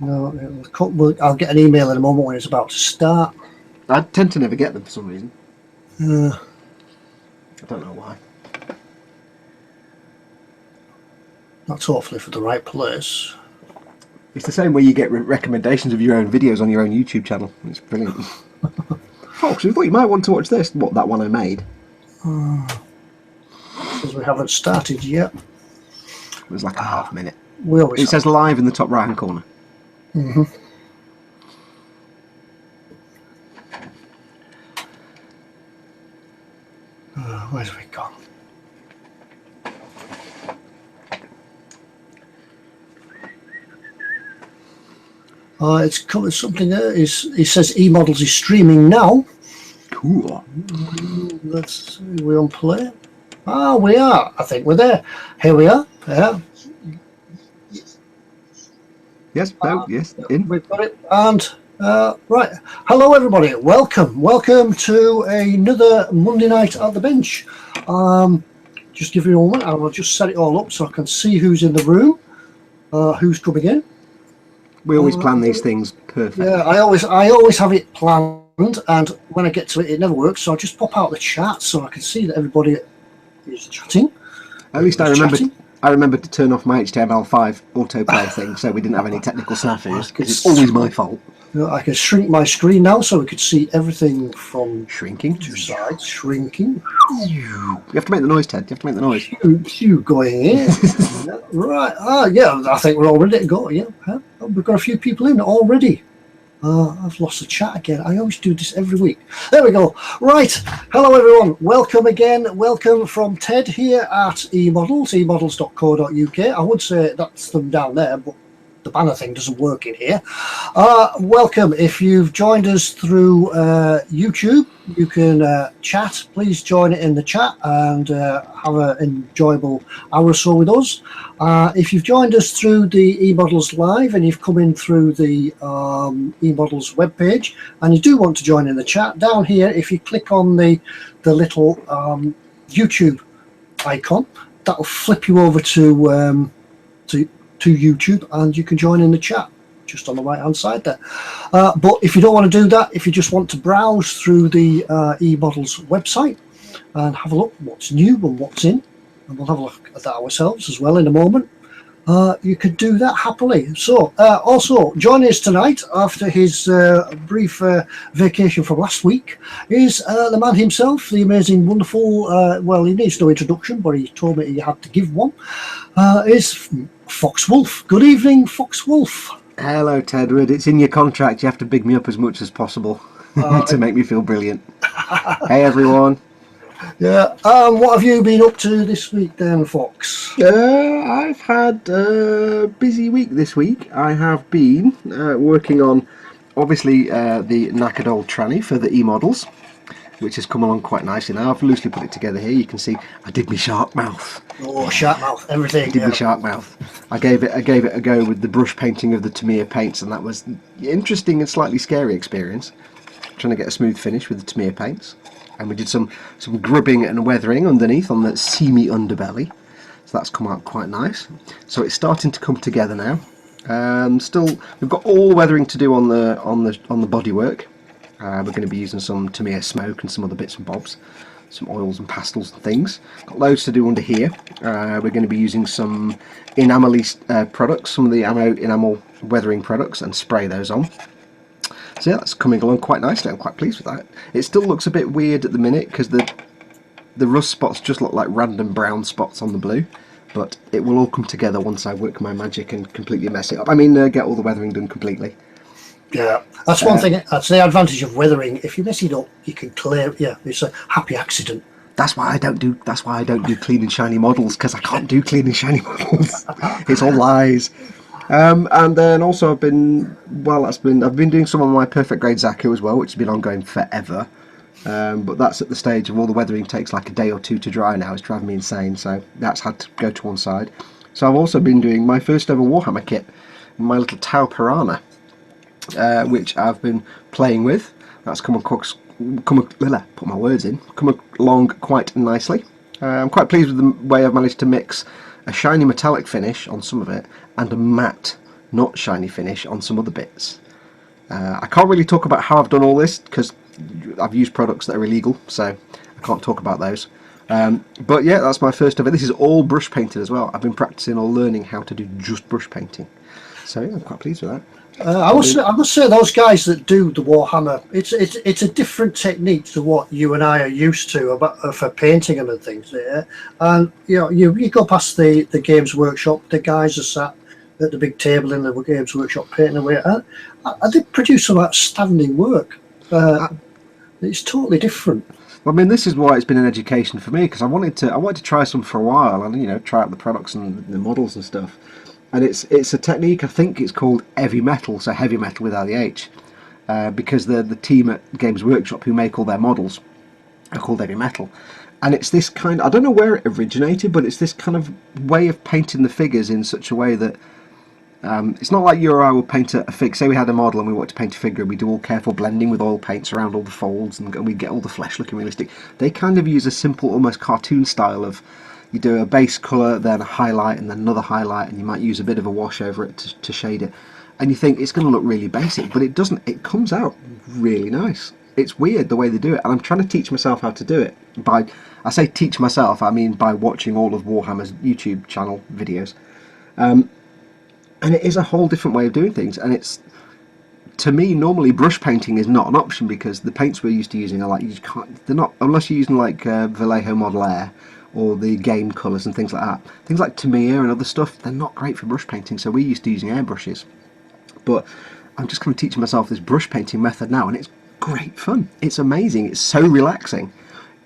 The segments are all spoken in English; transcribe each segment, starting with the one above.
no, I'll get an email in a moment when it's about to start. I tend to never get them for some reason. Uh, I don't know why. That's hopefully for the right place. It's the same way you get recommendations of your own videos on your own YouTube channel. It's brilliant. Folks, I thought you might want to watch this. What, that one I made? Because we haven't started yet. It was like a half minute. It says live in the top right hand corner. Mm-hmm. Where's we gone? It's covered something there. It says eModels is streaming now. Cool. Let's see, we on play. Ah, we are. I think we're there. Here we are. Yeah. Yes, no, yes, in. We've got it. And right. Hello, everybody. Welcome to another Monday night at the bench. Just give me a moment. I will just set it all up so I can see who's in the room, who's coming in. We always plan these things perfectly. Yeah, I always have it planned, and when I get to it, it never works. So I just pop out the chat so I can see that everybody is chatting. At least I remembered to turn off my HTML5 autoplay thing, so we didn't have any technical snafus, because it's always my fault. I can shrink my screen now so we could see everything from shrinking. Two sides. Shrinking. You have to make the noise, Ted. You have to make the noise. You going in. Right. Yeah, I think we're all ready to go. Yeah. We've got a few people in already. I've lost the chat again. I always do this every week. There we go. Right. Hello, everyone. Welcome again. Welcome from Ted here at eModels, emodels.co.uk. I would say that's them down there, but the banner thing doesn't work in here. Welcome. If you've joined us through YouTube, you can chat. Please join it in the chat and have an enjoyable hour or so with us. If you've joined us through the eModels Live and you've come in through the eModels webpage and you do want to join in the chat, down here, if you click on the little YouTube icon, that'll flip you over to YouTube and you can join in the chat just on the right hand side there. But if you don't want to do that, if you just want to browse through the eModels website and have a look what's new and what's in, and we'll have a look at that ourselves as well in a moment, you could do that happily. So also joining us tonight after his brief vacation from last week is the man himself, the amazing, wonderful, well, he needs no introduction, but he told me he had to give one, is Fox Wolf. Good evening, Fox Wolf. Hello, Tedward. It's in your contract. You have to big me up as much as possible to make me feel brilliant. Hey, everyone. Yeah. What have you been up to this week, then, Fox? I've had a busy week this week. I have been working on, obviously, the knackered old tranny for the eModels, which has come along quite nicely now. I've loosely put it together here. You can see I did my shark mouth. Oh, shark mouth, everything. I did my shark mouth. I gave it a go with the brush painting of the Tamiya paints, and that was an interesting and slightly scary experience, trying to get a smooth finish with the Tamiya paints. And we did some grubbing and weathering underneath on the seamy underbelly, so that's come out quite nice. So it's starting to come together now. Still, we've got all the weathering to do on the bodywork. We're going to be using some Tamiya smoke and some other bits and bobs, some oils and pastels and things. Got loads to do under here. We're going to be using some enamel products, some of the enamel weathering products, and spray those on. So yeah, that's coming along quite nicely. I'm quite pleased with that. It still looks a bit weird at the minute because the rust spots just look like random brown spots on the blue, but it will all come together once I work my magic and completely mess it up. I mean, get all the weathering done completely. Yeah, that's one thing. That's the advantage of weathering. If you mess it up, you can clear. Yeah, it's a happy accident. That's why I don't do clean and shiny models, because I can't do clean and shiny models. It's all lies. And then also I've been doing some of my perfect grade Zaku as well, which has been ongoing forever. But that's at the stage of all the weathering takes like a day or two to dry now. It's driving me insane, so that's had to go to one side. So I've also been doing my first ever Warhammer kit, my little Tau Piranha, which I've been playing with. That's come along quite nicely. I'm quite pleased with the way I've managed to mix a shiny metallic finish on some of it, and a matte, not shiny finish on some other bits. I can't really talk about how I've done all this because I've used products that are illegal, so I can't talk about those. But yeah, that's my first of it. This is all brush painted as well. I've been practicing or learning how to do just brush painting. So yeah, I'm quite pleased with that. I must say those guys that do the Warhammer, it's a different technique to what you and I are used to for painting them and things. Yeah? And you go past the Games Workshop, the guys are sat at the big table in the Games Workshop painting away. And they produce some outstanding work. It's totally different. Well, I mean, this is why it's been an education for me, because I wanted to try some for a while and try out the products and the models and stuff. And it's a technique, I think it's called heavy metal, so heavy metal without the H, because the team at Games Workshop who make all their models are called heavy metal. And it's this kind, I don't know where it originated, but it's this kind of way of painting the figures in such a way that it's not like you or I would paint a figure. Say we had a model and we wanted to paint a figure, and we do all careful blending with oil paints around all the folds, and we get all the flesh looking realistic. They kind of use a simple, almost cartoon style of, you do a base colour, then a highlight, and then another highlight, and you might use a bit of a wash over it to shade it. And you think it's going to look really basic, but it doesn't. It comes out really nice. It's weird the way they do it, and I'm trying to teach myself how to do it. I say teach myself, I mean by watching all of Warhammer's YouTube channel videos. And it is a whole different way of doing things, and it's, to me, normally brush painting is not an option because the paints we're used to using are like, they're not, unless you're using like Vallejo Model Air or the game colours and things like that. Things like Tamiya and other stuff, they're not great for brush painting, so we're used to using airbrushes. But I'm just kind of teaching myself this brush painting method now, and it's great fun. It's amazing. It's so relaxing.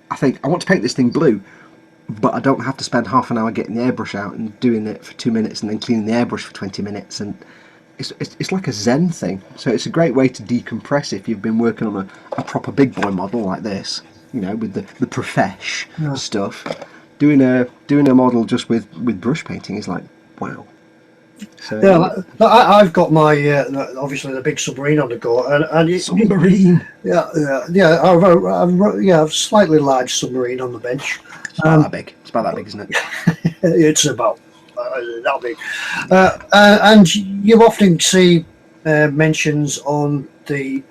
I think I want to paint this thing blue, but I don't have to spend half an hour getting the airbrush out and doing it for 2 minutes and then cleaning the airbrush for 20 minutes. And it's like a zen thing. So it's a great way to decompress if you've been working on a proper big boy model like this, with the profesh stuff. Doing a model just with brush painting is like, wow. So, yeah, I've got my obviously the big submarine on the go, and submarine. I've slightly large submarine on the bench. It's about that big. It's about that big, isn't it? It's about that big. And you often see mentions on the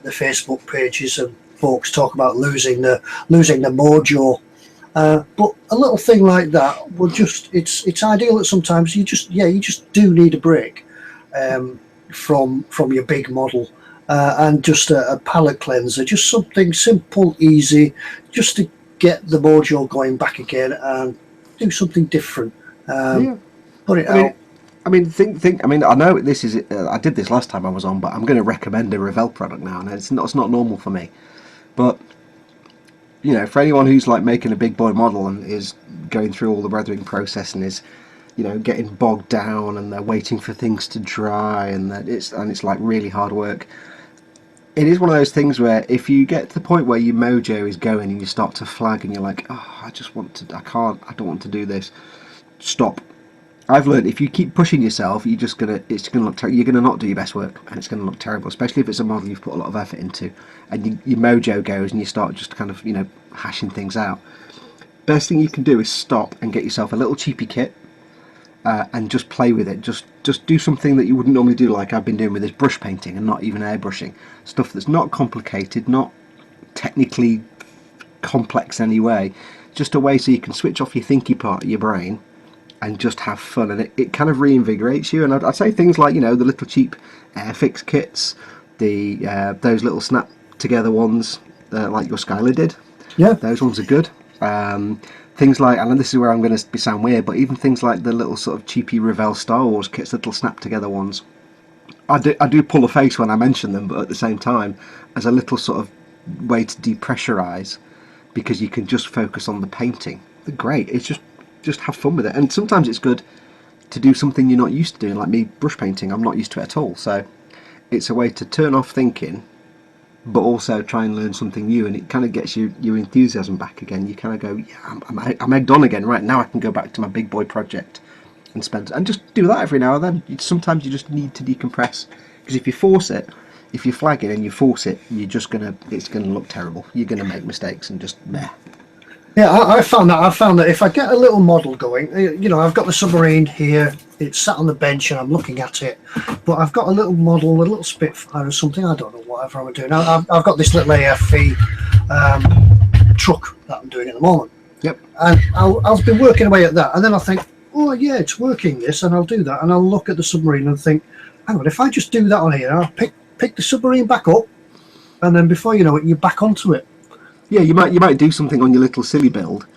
Facebook pages of folks talk about losing the mojo. But a little thing like that will it's ideal that sometimes you just do need a break from your big model and just a palette cleanser, just something simple, easy, just to get the mojo going back again and do something different. Put it out. I mean, think. I mean, I know this is. I did this last time I was on, but I'm going to recommend a Revell product now, and it's not normal for me, but. For anyone who's like making a big boy model and is going through all the weathering process and is, getting bogged down and they're waiting for things to dry and it's like really hard work. It is one of those things where if you get to the point where your mojo is going and you start to flag and you're like, oh, I don't want to do this. Stop. I've learned if you keep pushing yourself, it's gonna look you're gonna not do your best work, and it's gonna look terrible, especially if it's a model you've put a lot of effort into, and your mojo goes, and you start just kind of hashing things out. Best thing you can do is stop and get yourself a little cheapy kit, and just play with it. Just do something that you wouldn't normally do, like I've been doing with this brush painting and not even airbrushing. Stuff that's not complicated, not technically complex anyway. Just a way so you can switch off your thinky part of your brain and just have fun, and it kind of reinvigorates you. And I'd say things like the little cheap Airfix kits, those little snap together ones like your Skylar did. Yeah, those ones are good. Things like, and this is where I'm going to sound weird, but even things like the little sort of cheapy Revell Star Wars kits, little snap together ones. I do pull a face when I mention them, but at the same time, as a little sort of way to depressurize, because you can just focus on the painting. They're great. It's just have fun with it, and sometimes it's good to do something you're not used to doing. Like me, brush painting, I'm not used to it at all, so it's a way to turn off thinking but also try and learn something new, and it kind of gets your enthusiasm back again. You kind of go, yeah, I'm egged on again, right now I can go back to my big boy project and just do that every now and then. Sometimes you just need to decompress, because if you force it, if you're flagging and you force it, it's gonna look terrible. You're gonna make mistakes and just meh. Yeah, I found that if I get a little model going, I've got the submarine here. It's sat on the bench and I'm looking at it, but I've got a little model, a little Spitfire or something. I don't know, whatever I'm doing. I've got this little AFV truck that I'm doing at the moment. Yep. And I'll be working away at that, and then I'll think, oh yeah, it's working this, and I'll do that, and I'll look at the submarine and think, hang on, if I just do that on here, I'll pick the submarine back up, and then before you know it, you're back onto it. Yeah, you might do something on your little silly build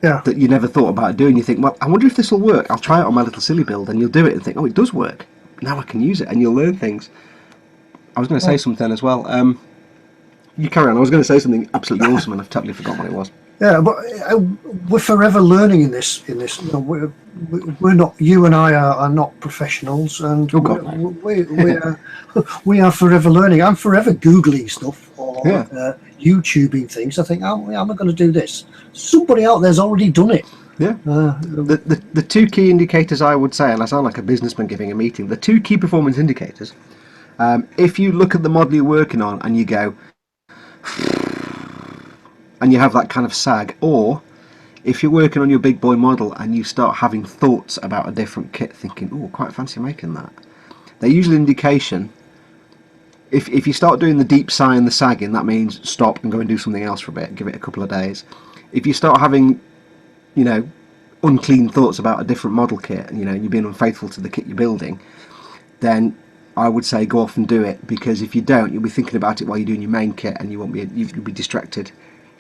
that you never thought about doing. You think, well, I wonder if this will work. I'll try it on my little silly build, and you'll do it and think, oh, it does work. Now I can use it, and you'll learn things. I was going to say something as well. You carry on. I was going to say something absolutely awesome, and I've totally forgotten what it was. Yeah, but we're forever learning in this. We're not. You and I are not professionals, and we are forever learning. I'm forever googling stuff or YouTubing things. I think, how am I going to do this? Somebody out there's already done it. Yeah. The two key indicators I would say, and I sound like a businessman giving a meeting. The two key performance indicators. If you look at the model you're working on and you go, and you have that kind of sag, or if you're working on your big boy model and you start having thoughts about a different kit, thinking, oh, quite fancy making that, they're usually an indication. If you start doing the deep sigh and the sagging, that means stop and go and do something else for a bit, give it a couple of days. If you start having, unclean thoughts about a different model kit, and you're being unfaithful to the kit you're building, then I would say go off and do it, because if you don't, you'll be thinking about it while you're doing your main kit, and you'll be distracted.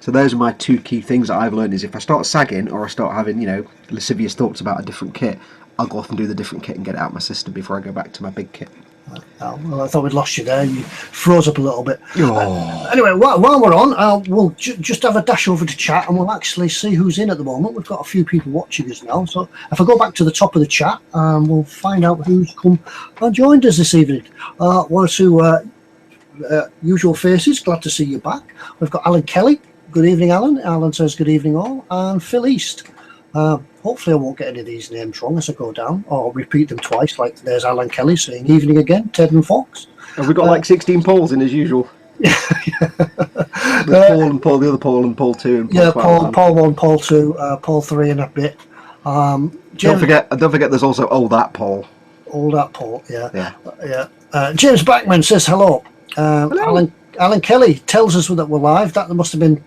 So those are my two key things that I've learned: is if I start sagging or I start having lascivious thoughts about a different kit, I'll go off and do the different kit and get it out of my system before I go back to my big kit. Well, I thought we'd lost you there. You froze up a little bit. Oh. Anyway, while we're on, we'll just have a dash over to chat, and we'll actually see who's in at the moment. We've got a few people watching us now, so if I go back to the top of the chat, we'll find out who's come and joined us this evening. One or two usual faces. Glad to see you back. We've got Alan Kelly. Good evening, Alan. Alan says good evening all, and Phil East. Hopefully I won't get any of these names wrong as I go down, or repeat them twice, like there's Alan Kelly saying evening again, Ted and Fox. Have we got like 16 Pauls in as usual? Paul and Paul, the other Paul and Paul 2 and Paul 12. Paul 1, Paul 2, Paul 3 and a bit. Don't forget there's also that Paul. That Paul, yeah. James Backman says hello. Hello. Alan Kelly tells us that we're live. That must have been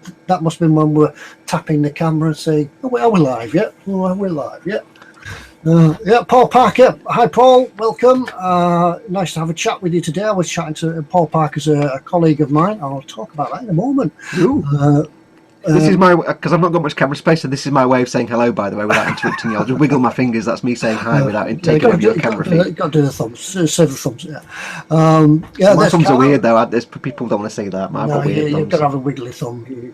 when we're tapping the camera and saying, "Oh, are we live yet? Oh, we're live yet." Paul Parker. Hi, Paul. Welcome. Nice to have a chat with you today. I was chatting to Paul Parker's a colleague of mine. I'll talk about that in a moment. This is my, because I've not got much camera space, so this is my way of saying hello, by the way, without interrupting you. I'll just wiggle my fingers. That's me saying hi without taking over your camera feed. You've got to do the thumbs, several thumbs, my thumbs are weird, though. People don't want to see that. I've got weird thumbs. You've got to have a wiggly thumb.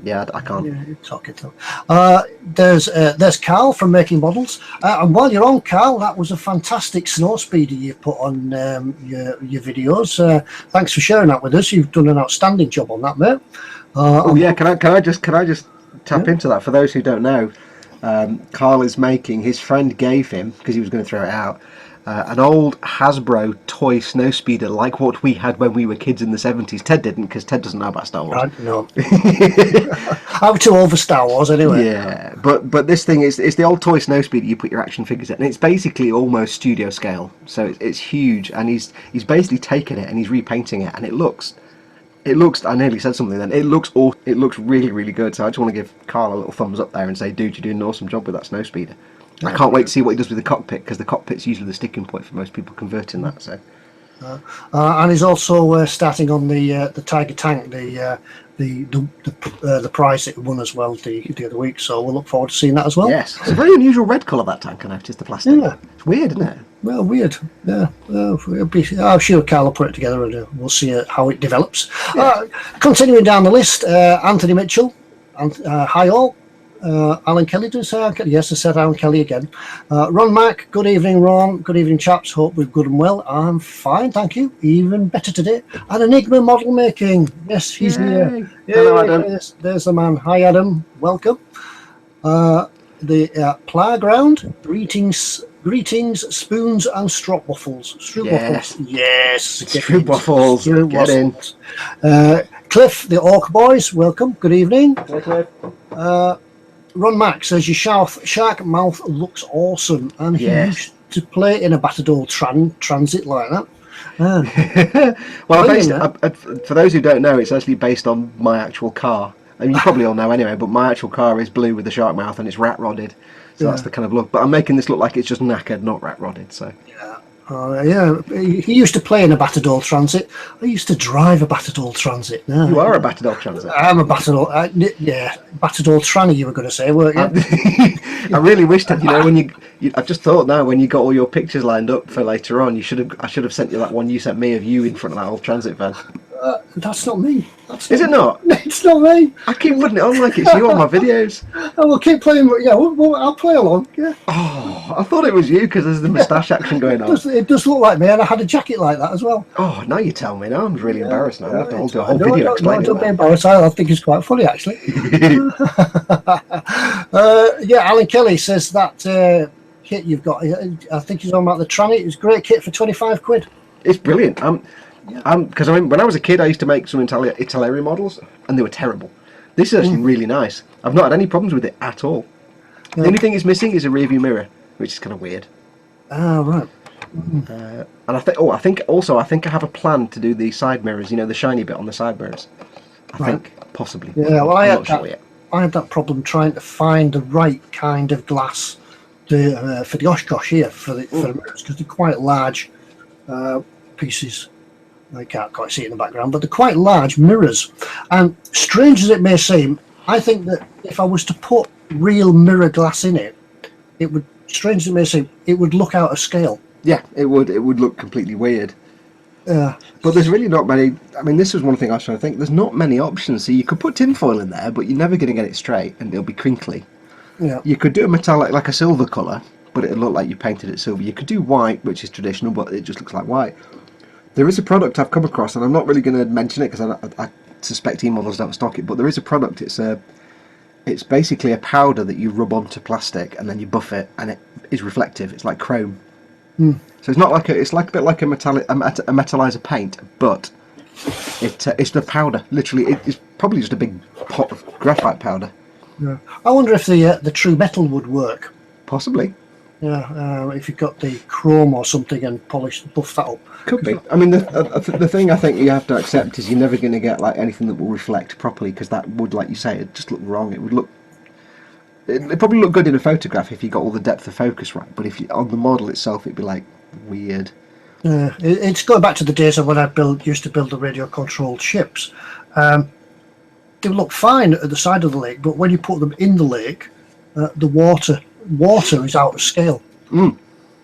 Yeah, I can't. Yeah, talking to there's Carl from Making Models. And while you're on, Carl, that was a fantastic snow speeder you've put on your videos. Thanks for sharing that with us. You've done an outstanding job on that, mate. Can I just tap into that? For those who don't know, Carl is making, his friend gave him, because he was going to throw it out, an old Hasbro toy snowspeeder like what we had when we were kids in the 70s. Ted didn't, because Ted doesn't know about Star Wars. No. I'm too old for Star Wars anyway. Yeah, but this thing is, it's the old toy snowspeeder you put your action figures in, and it's basically almost studio scale, so it's huge, and he's basically taken it and he's repainting it, and it looks, I nearly said something then, it looks really, really good. So I just want to give Carl a little thumbs up there and say, dude, you're doing an awesome job with that snowspeeder. I can't wait to see what he does with the cockpit, because the cockpit's usually the sticking point for most people converting that. So, and he's also starting on the Tiger Tank, the prize it won as well the other week. So we'll look forward to seeing that as well. Yes, it's a very unusual red colour, that tank. I noticed the plastic. Yeah. It's weird, isn't it? Well, weird. Yeah, I'm sure Carl will put it together, and we'll see how it develops. Yeah. Continuing down the list, Anthony Mitchell, hi all. Alan Kelly, did I say Alan Kelly? Yes, I said Alan Kelly again. Ron Mack, good evening, Ron. Good evening, chaps. Hope we're good and well. I'm fine, thank you. Even better today. And Enigma Model Making. Yes, he's here. Hello, Adam. Yes, there's the man. Hi, Adam. Welcome. The Playground. Greetings, spoons and strop waffles. Yes. Stroop waffles. Get in. Cliff, the Orc Boys, welcome. Good evening. Hi, Cliff. Ron Mack says your shark mouth looks awesome, and he Yes. used to play in a battered old transit like that. Well, Brilliant, for those who don't know, it's actually based on my actual car. I mean, you probably all know anyway, but my actual car is blue with a shark mouth and it's rat rodded. So that's Yeah. the kind of look. But I'm making this look like it's just knackered, not rat rodded. So Yeah, he used to play in a battered old transit. I used to drive a battered old transit. No, you are a battered old transit. I'm a battered old, battered old tranny. You were going to say, weren't you? I really wish that when I've just thought now when you got all your pictures lined up for later on, I should have sent you that one you sent me of you in front of that old transit van. That's not me. Is it not? It's not me. I keep putting it on like it's you on my videos. I will keep playing. Yeah, I'll play along. Yeah, Oh, I thought it was you because there's the moustache action going on. it does look like me, and I had a jacket like that as well. Oh, now you tell me. Now I'm really embarrassed now. I have to do a whole No, video don't explaining be that. embarrassed. I think it's quite funny, actually. Alan Kelly says that kit you've got. I think he's on about the tranny. It's a great kit for 25 quid. It's brilliant. Because when I was a kid, I used to make some Italeri models, and they were terrible. This is actually really nice. I've not had any problems with it at all. The only thing it's missing is a rear view mirror, which is kind of weird. Ah, right. And I think I have a plan to do the side mirrors. You know, the shiny bit on the side mirrors. I think possibly. Yeah, well, I'm not sure yet. I had that problem trying to find the right kind of glass for the Oshkosh here for the mirrors, because they're quite large pieces. I can't quite see it in the background, but they're quite large mirrors. And strange as it may seem, I think that if I was to put real mirror glass in it, it would, strange as it may seem, it would look out of scale. Yeah, it would look completely weird. But there's really not many. I mean, this was one thing I was trying to think. There's not many options. So you could put tinfoil in there, but you're never going to get it straight, and it'll be crinkly. Yeah. You could do a metallic, like a silver colour, but it'll look like you painted it silver. You could do white, which is traditional, but it just looks like white. There is a product I've come across, and I'm not really going to mention it because I suspect e-models don't stock it. But there is a product. It's basically a powder that you rub onto plastic, and then you buff it, and it is reflective. It's like chrome. So it's not like it's like a bit like a metallizer paint, but it's the powder. Literally, it's probably just a big pot of graphite powder. Yeah. I wonder if the true metal would work. Possibly. Yeah, if you've got the chrome or something and buff that up. Could be. I mean, the thing I think you have to accept is you're never going to get like anything that will reflect properly, because that would, like you say, it just look wrong. It'd probably look good in a photograph if you got all the depth of focus right, but if you on the model itself, it'd be like weird. It's going back to the days of when I used to build the radio-controlled ships. They look fine at the side of the lake, but when you put them in the lake, the water is out of scale.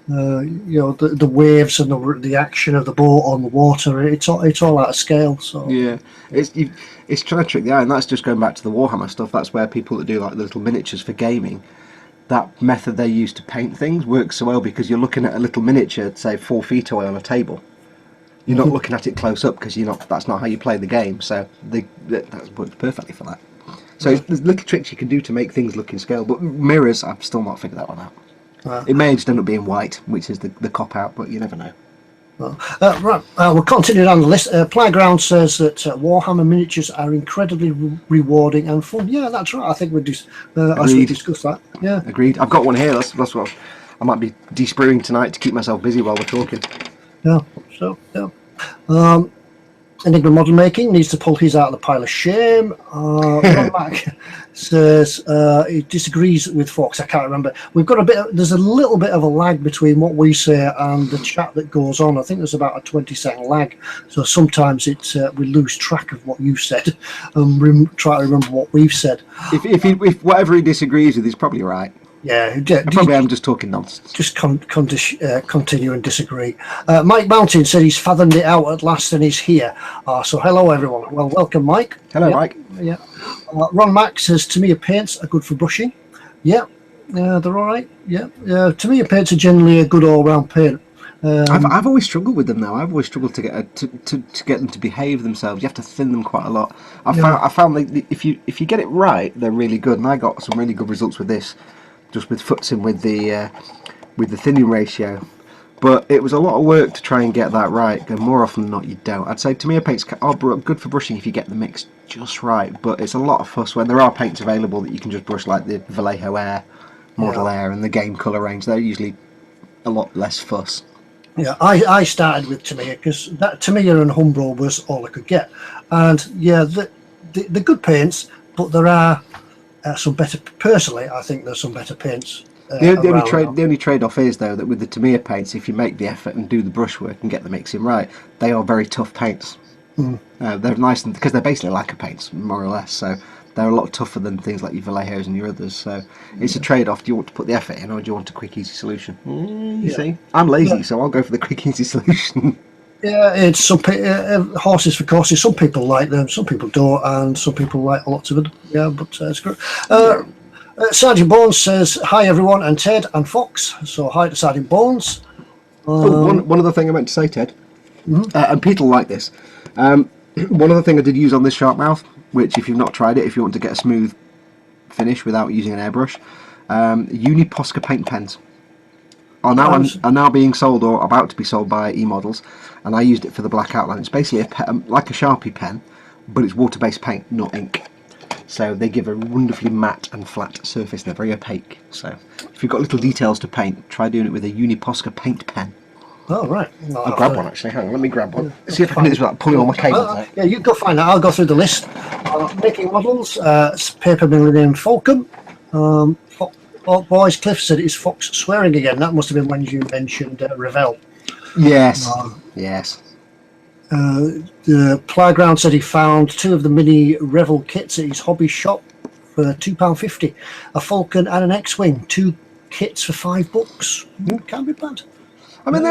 The waves and the action of the boat on the water, it's all out of scale. So yeah, it's trying to trick the eye, and that's just going back to the Warhammer stuff. That's where people that do like the little miniatures for gaming, that method they use to paint things works so well, because you're looking at a little miniature, say 4 feet away on a table. You're not looking at it close up because that's not how you play the game. So that works perfectly for that. So there's little tricks you can do to make things look in scale. But mirrors, I've still not figured that one out. It may just end up being white, which is the cop out, but you never know. We'll continue down the list. Playground says that Warhammer miniatures are incredibly rewarding and fun. Yeah, that's right. I think we discuss that. Yeah, agreed. I've got one here. That's what I might be de-spruing tonight to keep myself busy while we're talking. Yeah. So yeah. Enigma Model Making needs to pull his out of the pile of shame. Ron Mack says he disagrees with Fox. I can't remember. There's a little bit of a lag between what we say and the chat that goes on. I think there's about a 20-second lag. So sometimes we lose track of what you said and try to remember what we've said. If whatever he disagrees with, he's probably right. Yeah, I'm just talking nonsense. Just continue and disagree. Mike Mountain said he's fathomed it out at last and he's here. So hello everyone. Well, welcome Mike. Hello Mike. Yeah. Ron Mack says Tamiya paints are good for brushing. Yeah, they're all right. Yeah, Tamiya paints are generally a good all-round paint. I've always struggled with them now. I've always struggled to get them to behave themselves. You have to thin them quite a lot. I found that if you get it right, they're really good, and I got some really good results with this. Just with footsing with the thinning ratio, But it was a lot of work to try and get that right, and more often than not you don't. I'd say Tamiya paints are good for brushing if you get the mix just right, but it's a lot of fuss when there are paints available that you can just brush, like the Vallejo Air, Model Air and the Game Colour range. They're usually a lot less fuss. Yeah, I started with Tamiya because that Tamiya and Umbro was all I could get. And yeah, the good paints, but there are some better, personally I think there's some better paints. The only trade-off is, though, that with the Tamiya paints, if you make the effort and do the brushwork and get the mixing right, they are very tough paints. They're nice because they're basically lacquer paints, more or less. So they're a lot tougher than things like your Vallejos and your others. So it's a trade-off. Do you want to put the effort in, or do you want a quick, easy solution? You see, I'm lazy, so I'll go for the quick, easy solution. Yeah, it's some horses for courses. Some people like them, some people don't, and some people like lots of it. Yeah, but it's great. Sergeant Bones says, hi everyone, and Ted and Fox. So hi to Sergeant Bones. One other thing I meant to say, Ted, and Peter will like this. One other thing I did use on this sharp mouth, which if you've not tried it, if you want to get a smooth finish without using an airbrush, Uni Posca paint pens are now being sold or about to be sold by eModels, and I used it for the black outline. It's basically like a Sharpie pen, but it's water-based paint, not ink. So they give a wonderfully matte and flat surface. They're very opaque. So if you've got little details to paint, try doing it with a Uni Posca paint pen. Oh, right. I'll grab one, actually. Hang on, let me grab one. See if I can do this without pulling all my cables out. Yeah, you go find that. I'll go through the list. Making models, paper milling Falcon. Boys, Cliff said it's Fox swearing again. That must have been when you mentioned Revell. Yes. Yes. The Playground said he found 2 of the mini Revel kits at his hobby shop for £2.50. A Falcon and an X-Wing. 2 kits for $5. Can't be bad. I mean,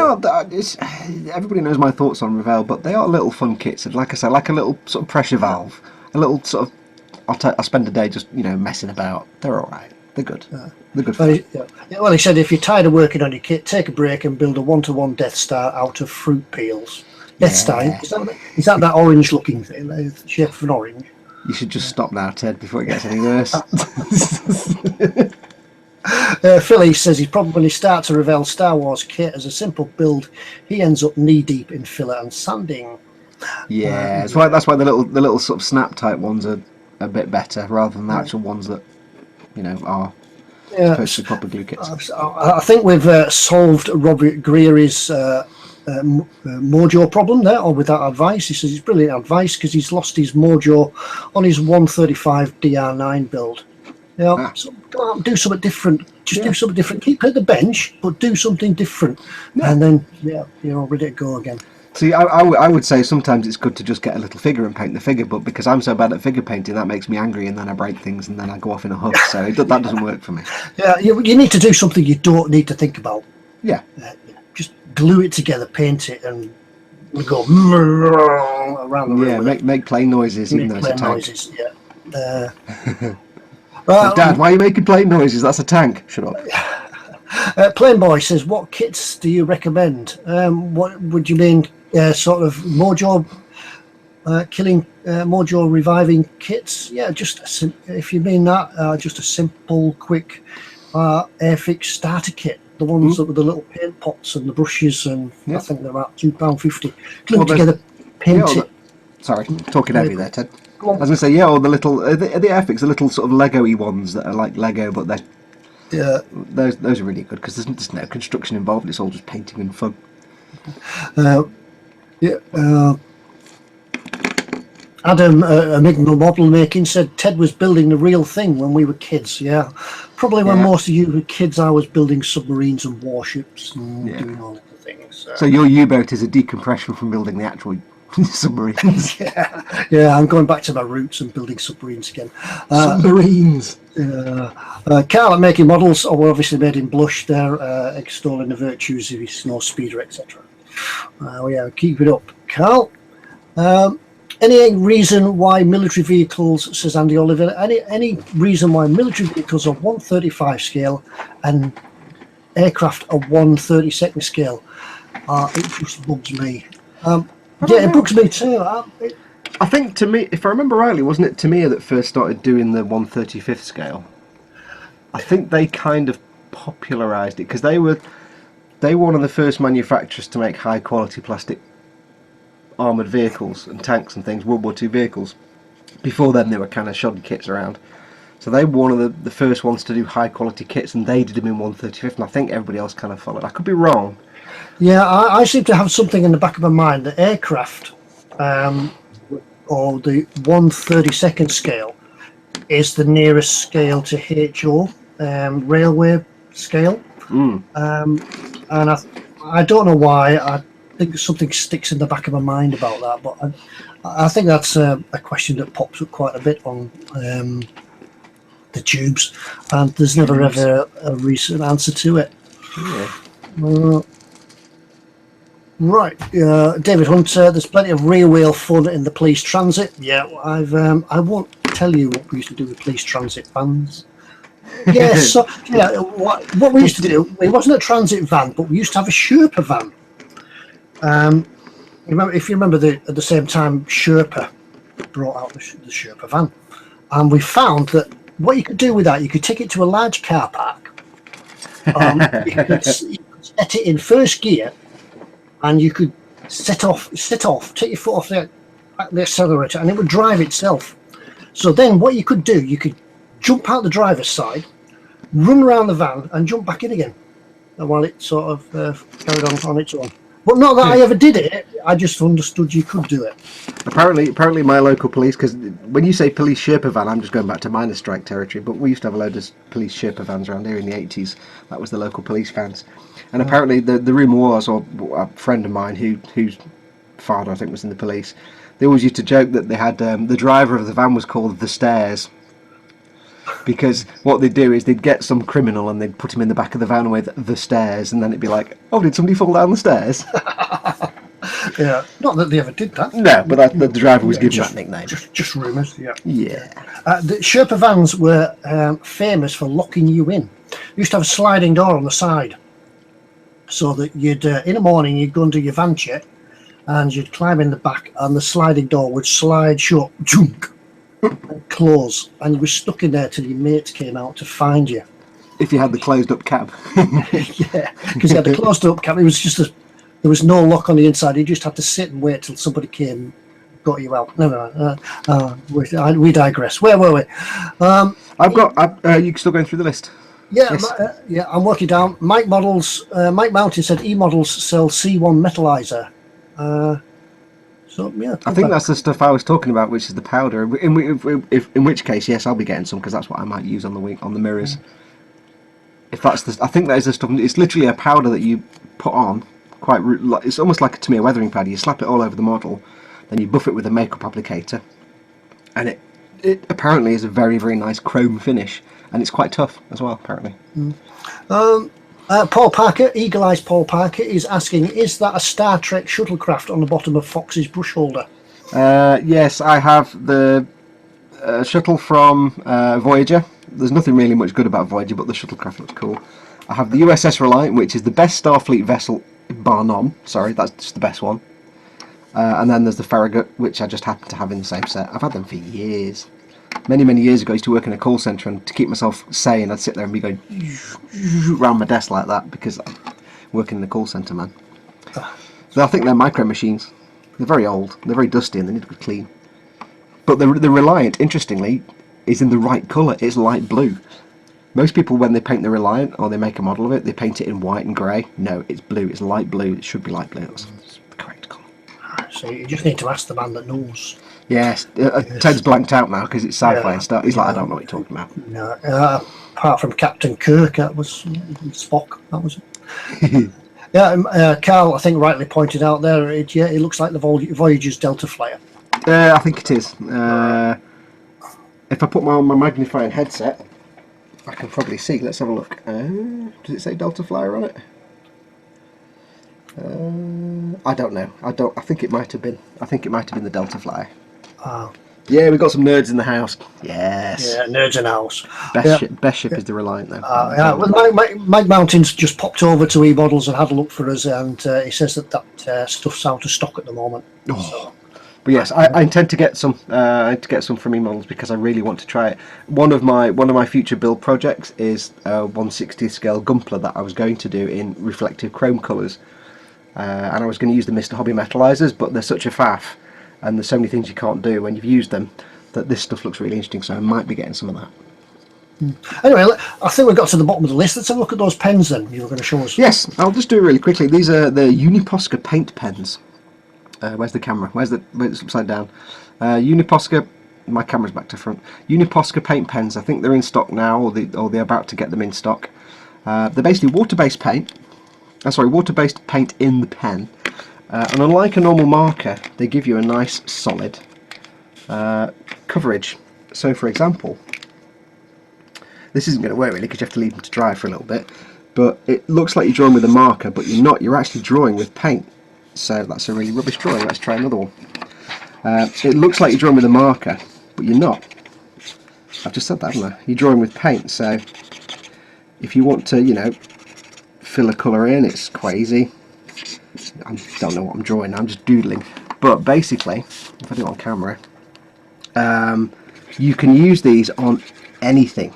everybody knows my thoughts on Revell, but they are little fun kits. And like I said, like a little sort of pressure valve, a little sort of. I'll spend a day just messing about. They're all right. They're good. They're good fun. Well, he said if you're tired of working on your kit, take a break and build a 1-to-1 Death Star out of fruit peels. Death Star, is that orange-looking thing? The shape of an orange? You should just stop now, Ted, before it gets any worse. Philly says when he starts a Revell Star Wars kit as a simple build, he ends up knee-deep in filler and sanding. Yeah, that's why the little sort of snap type ones are a bit better rather than the actual ones that are supposed to be proper glue kits. I think we've solved Robert Greery's Mojo problem there, or with that advice. He says it's brilliant advice because he's lost his Mojo on his 135 DR9 build. So go out and do something different. Do something different. Keep it at the bench, but do something different, and then you're all ready to go again. See, I would say sometimes it's good to just get a little figure and paint the figure, but because I'm so bad at figure painting, that makes me angry, and then I break things, and then I go off in a huff. So that doesn't work for me. Yeah, you need to do something you don't need to think about. Yeah. Just glue it together, paint it, and go around the room. Yeah, make plane noises, even though it's a tank. Noises, yeah. Dad, why are you making plane noises? That's a tank. Shut up. Plain Boy says, what kits do you recommend? What would you mean? Sort of Mojo killing, Mojo reviving kits? Yeah, if you mean that, just a simple, quick Airfix starter kit. The ones that with the little paint pots and the brushes, and I think they're about £2.50. Glue together, paint it. Sorry, talking heavy there, Ted. I was going to say, or the little, the Airfix, the little sort of Lego-y ones that are like Lego, but they're those are really good because there's no construction involved. It's all just painting and fun. Adam, Enigma Model Making, said Ted was building the real thing when we were kids. Yeah, probably when most of you were kids, I was building submarines and warships and doing all the things. So your U-boat is a decompression from building the actual submarines. Yeah, I'm going back to my roots and building submarines again. Submarines. Carl at Making Models are obviously made in blush. They're extolling the virtues of his snow speeder, etc. Keep it up, Carl. Any reason why military vehicles, says Andy Oliver, any reason why military vehicles are 1/35 scale and aircraft are 1/32 scale? It just bugs me. It bugs me too. I think, to me, if I remember rightly, wasn't it Tamiya that first started doing the 1/35 scale? I think they kind of popularised it because they were they were one of the first manufacturers to make high quality plastic armoured vehicles and tanks and things, World War II vehicles. Before then, there were kind of shoddy kits around. So they were one of the first ones to do high quality kits, and they did them in 1/35th, and I think everybody else kind of followed. I could be wrong. Yeah, I seem to have something in the back of my mind. The aircraft, or the 1/32nd scale, is the nearest scale to HO, railway scale. And I don't know why. I think something sticks in the back of my mind about that, but I think that's a question that pops up quite a bit on the tubes, and there's never ever a recent answer to it. Yeah. Right, David Hunter. There's plenty of rear wheel fun in the police transit. Yeah, I won't tell you what we used to do with police transit vans. Yes, so, yeah. What we used to do, it wasn't a transit van, but we used to have a Sherpa van. If you remember, at the same time Sherpa brought out the Sherpa van, and we found that what you could do with that, you could take it to a large car park. You could set it in first gear, and you could set off, take your foot off the accelerator, and it would drive itself. So then what you could do, you could jump out the driver's side, run around the van, and jump back in again, while it sort of carried on its own. But not that I ever did it, I just understood you could do it. Apparently my local police, because when you say police Sherpa van, I'm just going back to miners' strike territory, but we used to have a load of police Sherpa vans around here in the 80s. That was the local police vans. And apparently the rumour was, or a friend of mine whose father I think was in the police, they always used to joke that they had, the driver of the van was called The Stairs. Because what they'd do is they'd get some criminal and they'd put him in the back of the van with The Stairs, and then it'd be like, oh, did somebody fall down the stairs? Yeah, not that they ever did that. No, but the driver was given that nickname. Just rumours, yeah. Yeah. The Sherpa vans were famous for locking you in. You used to have a sliding door on the side, so that you'd, in the morning, you'd go and do your van check, and you'd climb in the back, and the sliding door would slide shut, junk, and close, and you were stuck in there till your mates came out to find you. If you had the closed up cab. Yeah, because you had the closed up cab. It was just there was no lock on the inside. You just had to sit and wait till somebody came, got you out. No. We digress. Where were we? You still going through the list? Yeah, yes. I'm working down. Mike Mountain said E-models sell C1 metallizer. So yeah, I think that's the stuff I was talking about, which is the powder. In which case, yes, I'll be getting some because that's what I might use on the mirrors. If that's I think that is the stuff. It's literally a powder that you put on. It's almost like a Tamiya weathering powder. You slap it all over the model, then you buff it with a makeup applicator, and it apparently is a very, very nice chrome finish, and it's quite tough as well, apparently. Paul Parker, Eagle Eyes Paul Parker, is asking, is that a Star Trek shuttlecraft on the bottom of Fox's brush holder? Yes, I have the shuttle from Voyager. There's nothing really much good about Voyager, but the shuttlecraft looks cool. I have the USS Reliant, which is the best Starfleet vessel, bar none. Sorry, that's just the best one. And then there's the Farragut, which I just happen to have in the same set. I've had them for years. Many, many years ago, I used to work in a call centre, and to keep myself sane, I'd sit there and be going around my desk like that because I'm working in a call centre, man. So I think they're micro machines. They're very old, they're very dusty, and they need to be clean. But the Reliant, interestingly, is in the right colour. It's light blue. Most people, when they paint the Reliant, or they make a model of it, they paint it in white and grey. No, it's blue. It's light blue. It should be light blue. That's the correct colour. So you just need to ask the man that knows. Yes, Ted's blanked out now because it's sci-fi and stuff. He's like, I don't know what you're talking about. No, apart from Captain Kirk, that was Spock. That was it. Yeah, Carl, I think rightly pointed out there. It looks like the Voyager's Delta Flyer. I think it is. If I put my magnifying headset, I can probably see. Let's have a look. Does it say Delta Flyer on it? I don't know. I think it might have been. I think it might have been the Delta Flyer. Oh. Yeah, we've got some nerds in the house. Yes. Yeah, nerds in the house. Best ship is the Reliant, though. Well, Mike Mountains just popped over to E-Models and had a look for us, and he says that stuff's out of stock at the moment. Oh, But yes, I intend to get some. To get some from E-Models because I really want to try it. One of my future build projects is a 1/60th scale Gunpla that I was going to do in reflective chrome colours, and I was going to use the Mr. Hobby metalizers, but they're such a faff, and there's so many things you can't do when you've used them, that this stuff looks really interesting. So I might be getting some of that. Anyway, I think we've got to the bottom of the list. Let's have a look at those pens then. You were going to show us. Yes, I'll just do it really quickly. These are the Uniposca paint pens. Where's the camera? Where's it's upside down? Uniposca. My camera's back to front. Uniposca paint pens. I think they're in stock now, or they're about to get them in stock. They're basically water-based paint. Water-based paint in the pen. And unlike a normal marker, they give you a nice solid coverage. So, for example, this isn't going to work really because you have to leave them to dry for a little bit. But it looks like you're drawing with a marker, but you're not. You're actually drawing with paint. So that's a really rubbish drawing. Let's try another one. It looks like you're drawing with a marker, but you're not. I've just said that, haven't I? You're drawing with paint. So if you want to, you know, fill a colour in, it's crazy. I don't know what I'm drawing. I'm just doodling. But basically, if I do it on camera, you can use these on anything.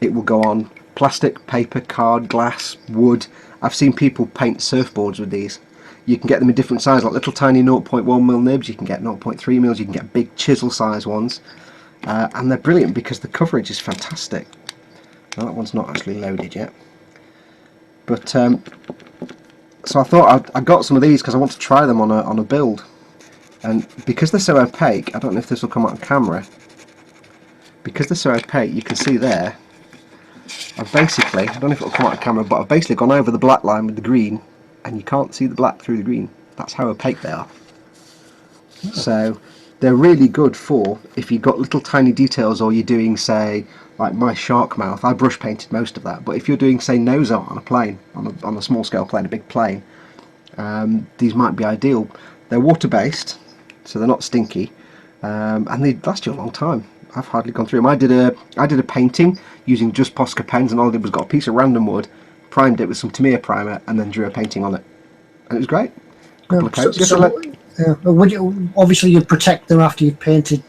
It will go on plastic, paper, card, glass, wood. I've seen people paint surfboards with these. You can get them in different sizes, like little tiny 0.1mm nibs. You can get 0.3mm. You can get big chisel size ones, and they're brilliant because the coverage is fantastic. Well, that one's not actually loaded yet, but so I thought I got some of these because I want to try them on a build, and because they're so opaque, I don't know if this will come out on camera. Because they're so opaque, you can see there. I've basically, I don't know if it'll come out on camera, but I've basically gone over the black line with the green, and you can't see the black through the green. That's how opaque they are. So they're really good for if you've got little tiny details, or you're doing, say, like my shark mouth. I brush painted most of that, but if you're doing, say, nose art on a plane, on a small scale plane, a big plane, these might be ideal. They're water based, so they're not stinky, and they last you a long time. I've hardly gone through them. I did a painting using just Posca pens, and all I did was got a piece of random wood, primed it with some Tamiya primer, and then drew a painting on it, and it was great. Would you, obviously you'd protect them after you've painted,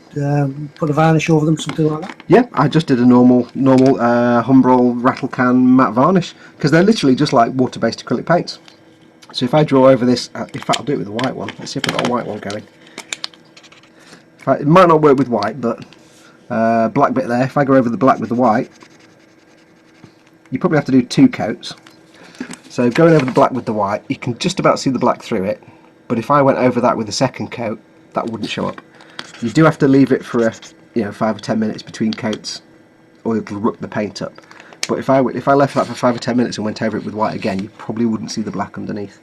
put a varnish over them, something like that? Yeah, I just did a normal Humbrol rattle can matte varnish, because they're literally just like water-based acrylic paints. So if I draw over this, in fact I'll do it with a white one. Let's see if I've got a white one going. It might not work with white, but black bit there, if I go over the black with the white, you probably have to do 2 coats. So going over the black with the white, you can just about see the black through it, but if I went over that with the second coat, that wouldn't show up. You do have to leave it for 5 or 10 minutes between coats, or it'll rook the paint up. But if I left that for 5 or 10 minutes and went over it with white again, you probably wouldn't see the black underneath.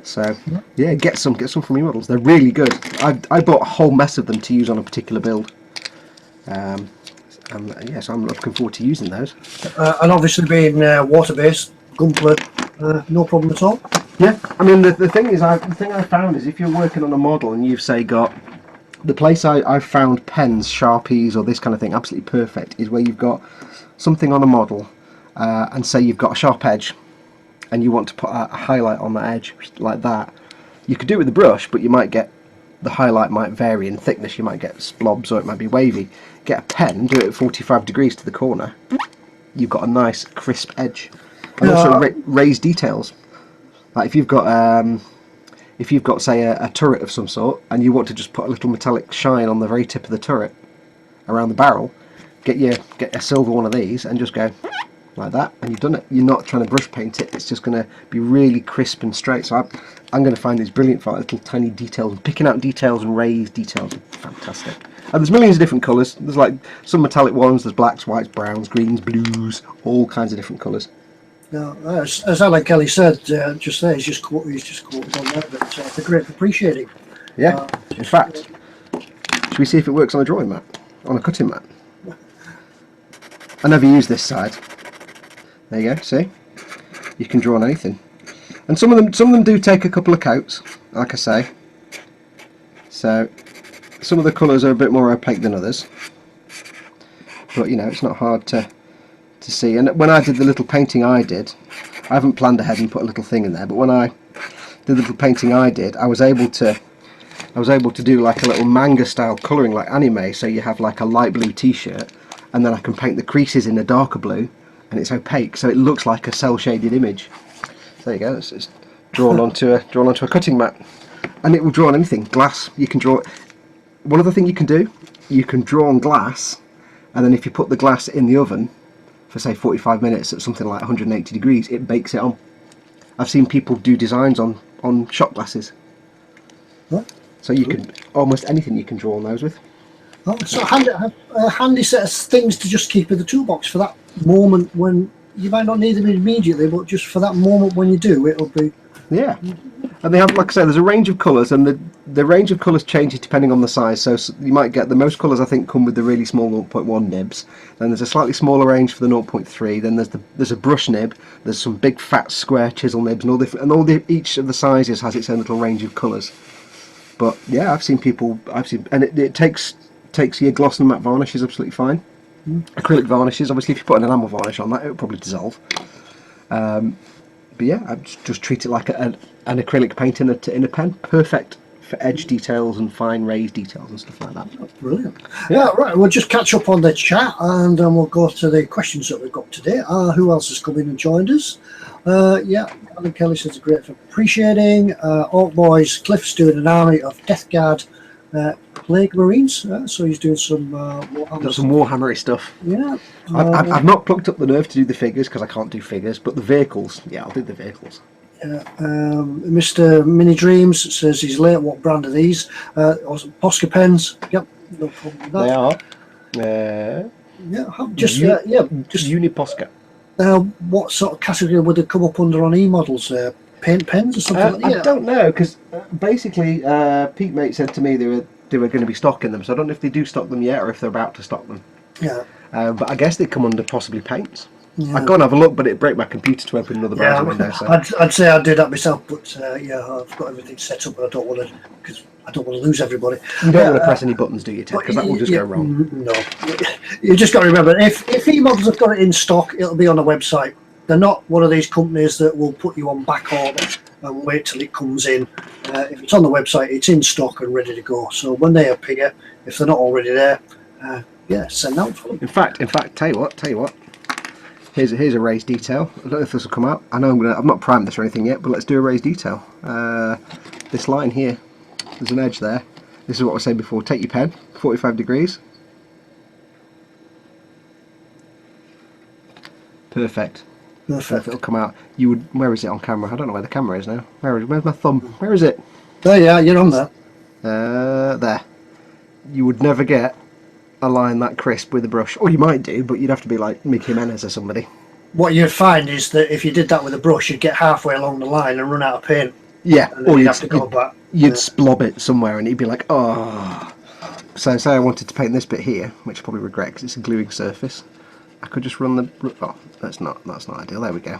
So yeah, get some from E-Models. They're really good. I bought a whole mess of them to use on a particular build. And yes, I'm looking forward to using those. And obviously being water-based, Gunpla, no problem at all. Yeah, I mean the thing is, the thing I found is if you're working on a model and you've say got the place I've found pens, Sharpies, or this kind of thing absolutely perfect is where you've got something on a model, and say you've got a sharp edge, and you want to put a highlight on the edge like that. You could do it with a brush, but you might get the highlight might vary in thickness. You might get splobs, or it might be wavy. Get a pen, do it at 45 degrees to the corner. You've got a nice crisp edge, and also raised details. Like if you've got say a turret of some sort, and you want to just put a little metallic shine on the very tip of the turret around the barrel, get a silver one of these and just go like that, and you've done it. You're not trying to brush paint it. It's just going to be really crisp and straight. So I'm going to find these brilliant for little tiny details, and picking out details and raised details. Fantastic. And there's millions of different colours. There's like some metallic ones. There's blacks, whites, browns, greens, blues, all kinds of different colours. No, as Alan Kelly said just there, he's just quoted on that, but they're great for appreciating. Yeah, in fact, should we see if it works on a drawing mat, on a cutting mat? I never use this side. There you go. See, you can draw on anything, and some of them do take a couple of coats, like I say. So some of the colours are a bit more opaque than others, but it's not hard to see. And when I did the little painting I haven't planned ahead and put a little thing in there, but when I did the little painting I was able to I was able to do like a little manga style colouring like anime, so you have like a light blue t-shirt and then I can paint the creases in a darker blue and it's opaque, so it looks like a cell shaded image. So there you go, it's drawn onto a cutting mat, and it will draw on anything. Glass, you can draw. One other thing you can do, you can draw on glass, and then if you put the glass in the oven for say 45 minutes at something like 180 degrees, it bakes it on. I've seen people do designs on shot glasses. What? So you can, almost anything you can draw on those with. Oh, so a handy set of things to just keep in the toolbox for that moment when you might not need them immediately, but just for that moment when you do, it'll be... Yeah. And they have, like I say, there's a range of colours, and the range of colours changes depending on the size. So you might get, the most colours I think come with the really small 0.1 nibs. Then there's a slightly smaller range for the 0.3. Then there's a brush nib. There's some big fat square chisel nibs, and each of the sizes has its own little range of colours. But yeah, I've seen, and it takes your gloss and matte varnishes absolutely fine. Acrylic varnishes, obviously, if you put an enamel varnish on that, it would probably dissolve. But yeah, I just treat it like an acrylic paint in a pen. Perfect for edge details and fine raised details and stuff like that. Brilliant. Yeah, right. We'll just catch up on the chat and then we'll go to the questions that we've got today. Who else has come in and joined us? Yeah, Alan Kelly says great for appreciating. Orc Boys, Cliff's doing an army of Death Guard Plague Marines, so he's doing some Warhammer. Got some Warhammery stuff. Yeah. I've not plucked up the nerve to do the figures because I can't do figures, but the vehicles, yeah, I'll do the vehicles. Mr. Mini Dreams says he's late. What brand are these? Posca pens. Yep, no problem with that. They are. Just Uniposca. What sort of category would they come up under on e-models? Paint pens or something? I don't know, because basically Pete Mate said to me they were going to be stocking them, so I don't know if they do stock them yet or if they're about to stock them. Yeah. But I guess they come under possibly paints. Yeah. I'd go and have a look, but it'd break my computer to open another browser window. So. I'd say I'd do that myself, but yeah, I've got everything set up, but I don't want to, because I don't want to lose everybody. You don't want to press any buttons, do you, Ted? Because that will just go wrong. No, you just got to remember, if e-models have got it in stock, it'll be on the website. They're not one of these companies that will put you on back order and wait till it comes in. If it's on the website, it's in stock and ready to go. So when they appear, if they're not already there, yeah, send out for them. In fact, tell you what. Here's a raised detail. I don't know if this will come out. I know I've not primed this or anything yet, but let's do a raised detail. This line here, there's an edge there. This is what I was saying before. Take your pen, 45 degrees. Perfect. It'll come out. You would. Where is it on camera? I don't know where the camera is now. Where's my thumb? Where is it? There you are. You're on there. There. You would never get a line that crisp with a brush, or you might do, but you'd have to be like Mickey Jimenez or somebody. What you'd find is that if you did that with a brush, you'd get halfway along the line and run out of paint. Yeah, or you'd have to go back. You'd splob it somewhere, and you'd be like, oh. So say I wanted to paint this bit here, which I probably regret because it's a gluing surface. I could just run the. Oh, that's not ideal. There we go.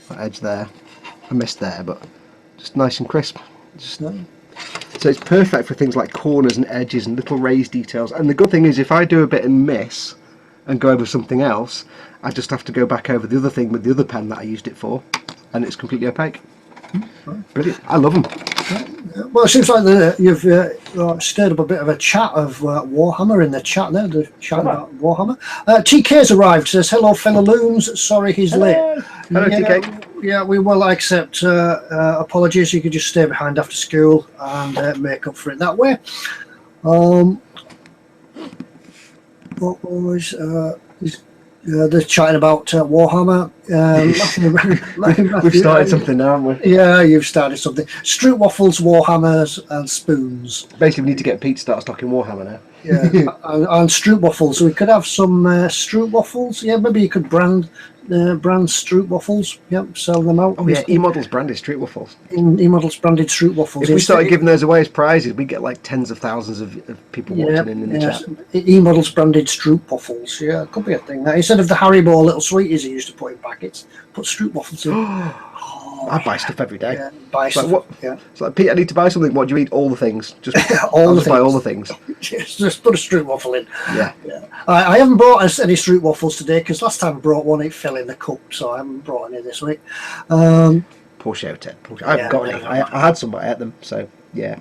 That edge there. I missed there, but just nice and crisp. So it's perfect for things like corners and edges and little raised details. And the good thing is, if I do a bit and miss and go over something else, I just have to go back over the other thing with the other pen that I used it for, and it's completely opaque. Brilliant. I love them. Well, it seems like you've stirred up a bit of a chat of Warhammer in the chat there. The chat about Warhammer. TK's arrived. Says hello, fellow loons. Sorry he's late. Hello, TK. Yeah, we will accept apologies. You could just stay behind after school and make up for it that way. What was they're chatting about Warhammer. We've started something now, haven't we? Yeah, you've started something. Stroop waffles, Warhammers, and spoons. Basically, we need to get Pete to start stocking Warhammer now. Yeah, and Stroop waffles. So we could have some Stroop waffles. Yeah, maybe you could brand Stroop waffles. Yep, sell them out. Oh yeah, E-Models branded Stroop waffles. E-Models branded Stroop waffles. If we started giving those away as prizes, we'd get like tens of thousands of people watching in the chat. E-Models branded Stroop waffles. Yeah, it could be a thing. Now, instead of the Haribo little sweeties he used to put in packets, put Stroop waffles in. I buy stuff every day. Yeah, buy stuff. Like, it's like, Pete, I need to buy something. What do you eat? All the things. Just buy all the things. Just put a Stroop waffle in. Yeah. I haven't brought us any Stroop waffles today because last time I brought one, it fell in the cup, so I haven't brought any this week. Poor show, Ted. I haven't got any. I had some, but I ate them. So yeah.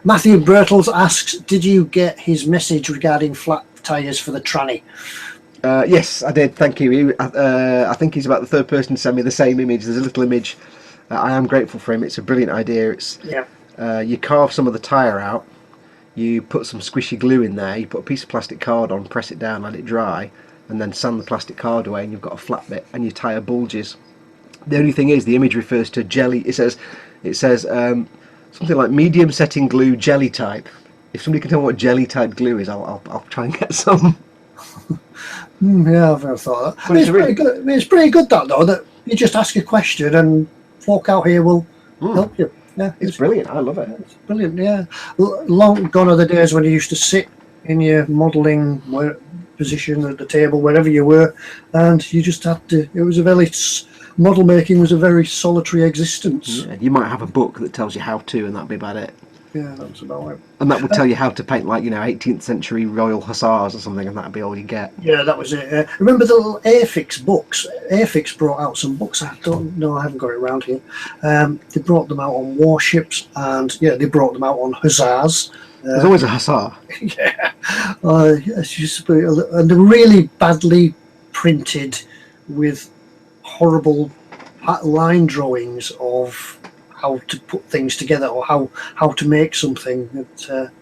Matthew Bertels asks, did you get his message regarding flat tyres for the tranny? Yes, I did. Thank you. I think he's about the third person to send me the same image. There's a little image. I am grateful for him. It's a brilliant idea. It's you carve some of the tyre out. You put some squishy glue in there. You put a piece of plastic card on, press it down, let it dry, and then sand the plastic card away, and you've got a flat bit, and your tyre bulges. The only thing is, the image refers to jelly. It says something like medium setting glue jelly type. If somebody can tell me what jelly type glue is, I'll try and get some. Yeah, I've never thought of that. It's pretty good. I mean, it's pretty good that though. That you just ask a question and folk out here will help you. Yeah, It's brilliant. I love it. It's brilliant. Yeah, long gone are the days when you used to sit in your modelling position at the table, wherever you were, and you just had to. It was a very model making was a very solitary existence. Yeah, you might have a book that tells you how to, and that'd be about it. Yeah, that's about it. And that would tell you how to paint, like 18th century Royal Hussars or something, and that'd be all you get. Yeah, that was it. Remember the little Airfix books? Airfix brought out some books. I don't know. I haven't got it around here. They brought them out on warships, and they brought them out on hussars. There's always a hussar. Yeah, it's just, and they're really badly printed with horrible line drawings of how to put things together or how to make something.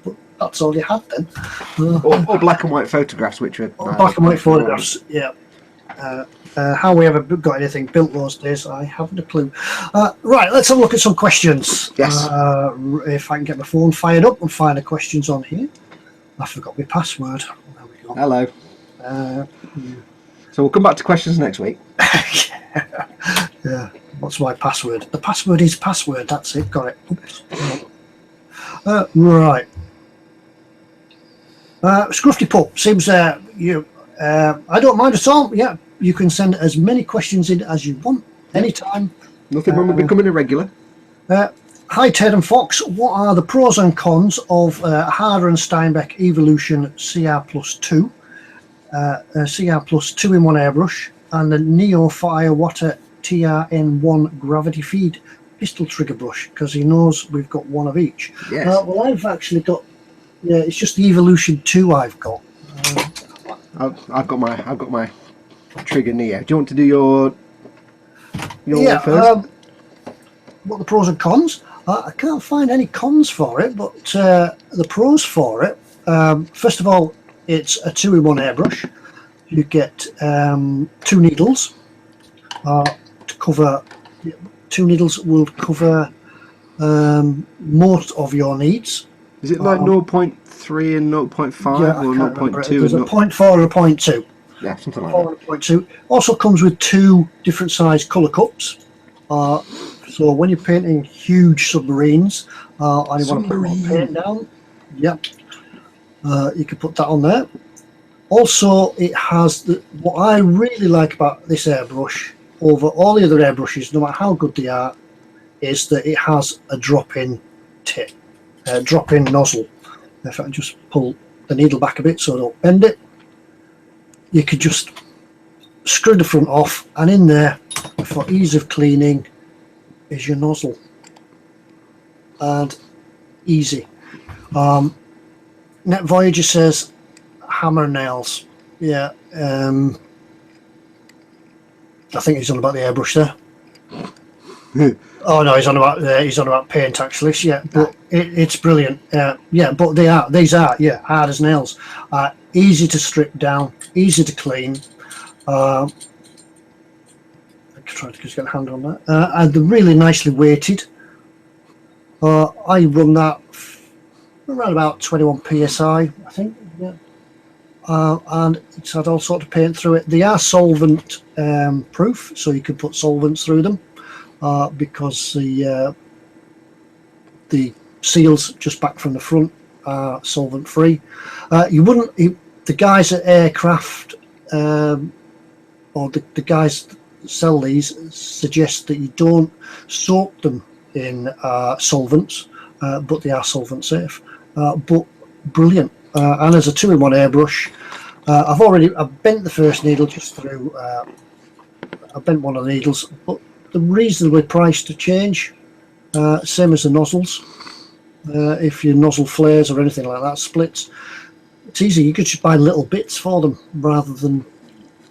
But that's all you had then. Or black and white photographs, which were black and white photographs. Yeah. How we ever got anything built those days, I haven't a clue. Right, let's have a look at some questions. Yes. If I can get my phone fired up and find the questions on here. I forgot my password. There we go. Hello. So we'll come back to questions next week. Yeah. What's my password? The password is password. That's it. Got it. Oops. Right. Scruffy Pup seems I don't mind at all. Yeah, you can send as many questions in as you want anytime. Nothing wrong with becoming a regular. Hi Ted and Fox. What are the pros and cons of Harder and Steinbeck Evolution CR Plus 2, CR Plus 2-in-1 airbrush, and the Neo Firewater TRN1 gravity feed pistol trigger brush? Because he knows we've got one of each. Yes. Well, I've actually got. Yeah, it's just the Evolution 2 I've got. I've got my Trigger Neo. Do you want to do your one first? What the pros and cons? I can't find any cons for it, but the pros for it. First of all, it's a 2-in-1 airbrush. You get 2 needles to cover. 2 needles will cover most of your needs. Is it like 0.3 and 0.5 or 0.2? There's a 0.4 and a 0.2. Yeah, something like 0.2. Also comes with 2 different size colour cups. So when you're painting huge submarines and you want to put a lot of paint down, you can put that on there. Also, it has what I really like about this airbrush over all the other airbrushes, no matter how good they are, is that it has a drop-in tip. Drop-in nozzle. If I just pull the needle back a bit so I don't bend it, you could just screw the front off, and in there, for ease of cleaning, is your nozzle. And easy. Net Voyager says hammer nails. Yeah. I think he's on about the airbrush there. Oh no, he's on about paint actually. Yeah, but it's brilliant. Yeah, but these are hard as nails. Easy to strip down, easy to clean. I try to just get a hand on that. And they're really nicely weighted. I run that around about 21 psi, I think. Yeah. And it's had all sorts of paint through it. They are solvent proof, so you can put solvents through them. Because the seals just back from the front are solvent free. You wouldn't. The guys at Aircraft or the guys that sell these suggest that you don't soak them in solvents, but they are solvent safe. But brilliant. And as a 2-in-1 airbrush, I've bent the first needle just through. I bent one of the needles, but they're reasonably priced to change, same as the nozzles. if your nozzle flares or anything like that, splits. It's easy. You could just buy little bits for them rather than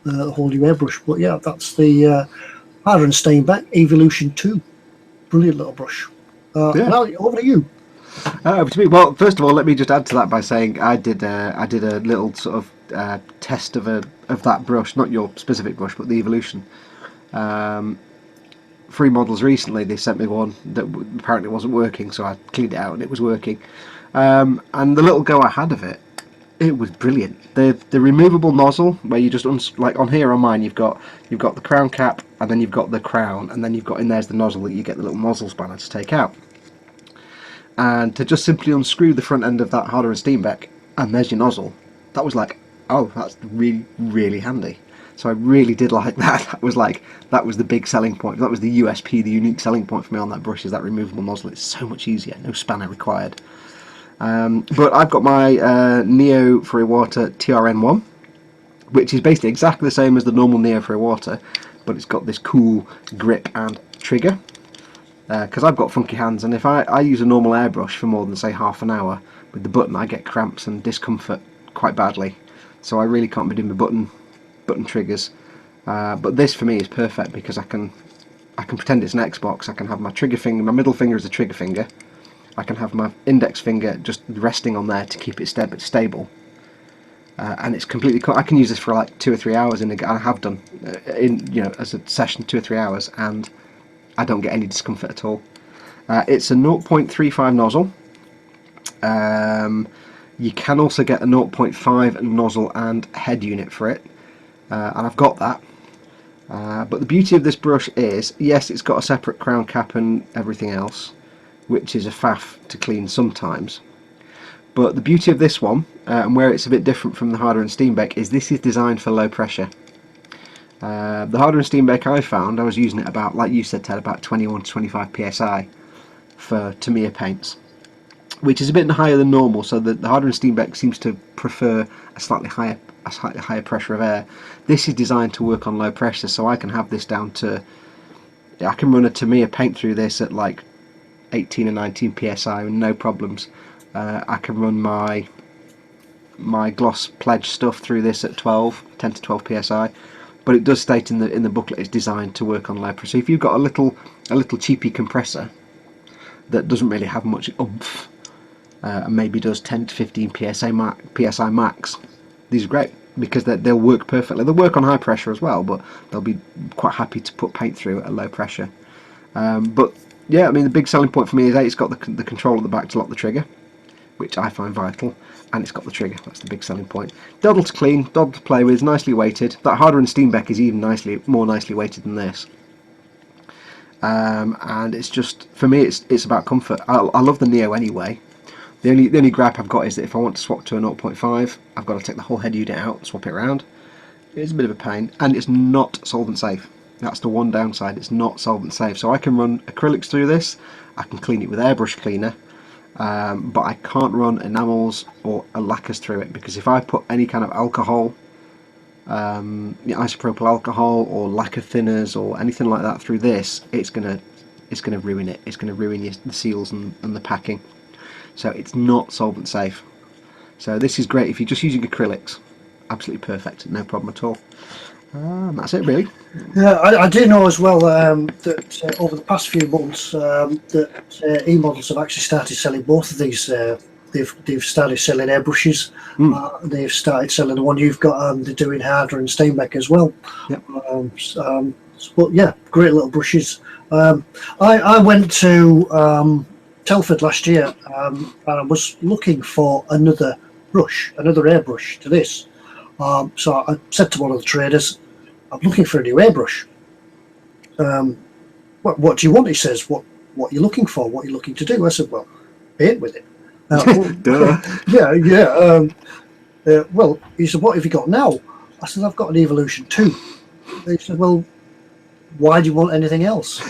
the whole new airbrush. But yeah, that's the Harder and Steinbeck Evolution 2. Brilliant little brush. Yeah. Now over to you. To me, well, first of all, let me just add to that by saying I did a little sort of test of that brush, not your specific brush, but the Evolution. Free models recently, they sent me one that apparently wasn't working, so I cleaned it out and it was working. And the little go I had of it, it was brilliant. The removable nozzle, where you just like on here on mine, you've got the crown cap, and then you've got the crown, and then you've got in there's the nozzle that you get the little nozzle spanner to take out. And to just simply unscrew the front end of that Harder and Steinbeck, and there's your nozzle. That was like, oh, that's really, really handy. So I really did like that. That was the big selling point. That was the USP, the unique selling point for me on that brush, is that removable nozzle. It's so much easier, no spanner required. But I've got my Neo for Iwata TRN1, which is basically exactly the same as the normal Neo for Iwata, but it's got this cool grip and trigger. Because I've got funky hands, and if I use a normal airbrush for more than, say, half an hour with the button, I get cramps and discomfort quite badly. So I really can't be doing the button triggers. But this for me is perfect because I can pretend it's an Xbox. I can have my trigger finger, my middle finger is a trigger finger. I can have my index finger just resting on there to keep it stable. And it's completely. I can use this for like 2 or 3 hours, and I have done as a session 2 or 3 hours, and I don't get any discomfort at all. It's a 0.35 nozzle. You can also get a 0.5 nozzle and head unit for it, and I've got that. But the beauty of this brush is, yes, it's got a separate crown cap and everything else, which is a faff to clean sometimes. But the beauty of this one, and where it's a bit different from the Harder and Steinbeck, is this is designed for low pressure. The Harder and Steinbeck I found, I was using it about, like you said, Ted, about 21 to 25 psi for Tamiya paints, which is a bit higher than normal. So the Harder and Steinbeck seems to prefer a slightly higher pressure of air. This is designed to work on low pressure, so I can have this down to, I can run a Tamiya paint through this at like 18 or 19 psi with no problems. I can run my gloss pledge stuff through this at 10 to 12 psi. But it does state in the booklet it's designed to work on low pressure. So if you've got a little cheapy compressor that doesn't really have much oomph, and maybe does 10 to 15 psi max, these are great because they'll work perfectly. They'll work on high pressure as well, but they'll be quite happy to put paint through at low pressure. But yeah, I mean, the big selling point for me is it's got the control at the back to lock the trigger, which I find vital, and it's got the trigger. That's the big selling point. Doddle to clean, doddle to play with, nicely weighted. That Harder and Steinbeck is even more nicely weighted than this. And it's just, for me, it's about comfort. I love the Neo anyway. The only gripe I've got is that if I want to swap to a 0.5, I've got to take the whole head unit out and swap it around. It's a bit of a pain, and it's not solvent safe. That's the one downside. It's not solvent safe. So I can run acrylics through this. I can clean it with airbrush cleaner. But I can't run enamels or lacquers through it, because if I put any kind of alcohol, isopropyl alcohol or lacquer thinners or anything like that through this, it's gonna ruin it. It's gonna ruin the seals and the packing. So it's not solvent safe. So this is great if you're just using acrylics. Absolutely perfect, no problem at all. That's it, really. Yeah, I do know as well that over the past few months that E-Models have actually started selling both of these. They've started selling airbrushes. They've started selling the one you've got. They're doing Harder and Steinbeck as well. Yep. But yeah, great little brushes. I went to Telford last year and I was looking for another airbrush to this. So I said to one of the traders, I'm looking for a new airbrush. What do you want? He says, what are you looking for? What are you looking to do? I said, well, paint with it. Well, he said, what have you got now? I said, I've got an Evolution 2. He said, well, why do you want anything else?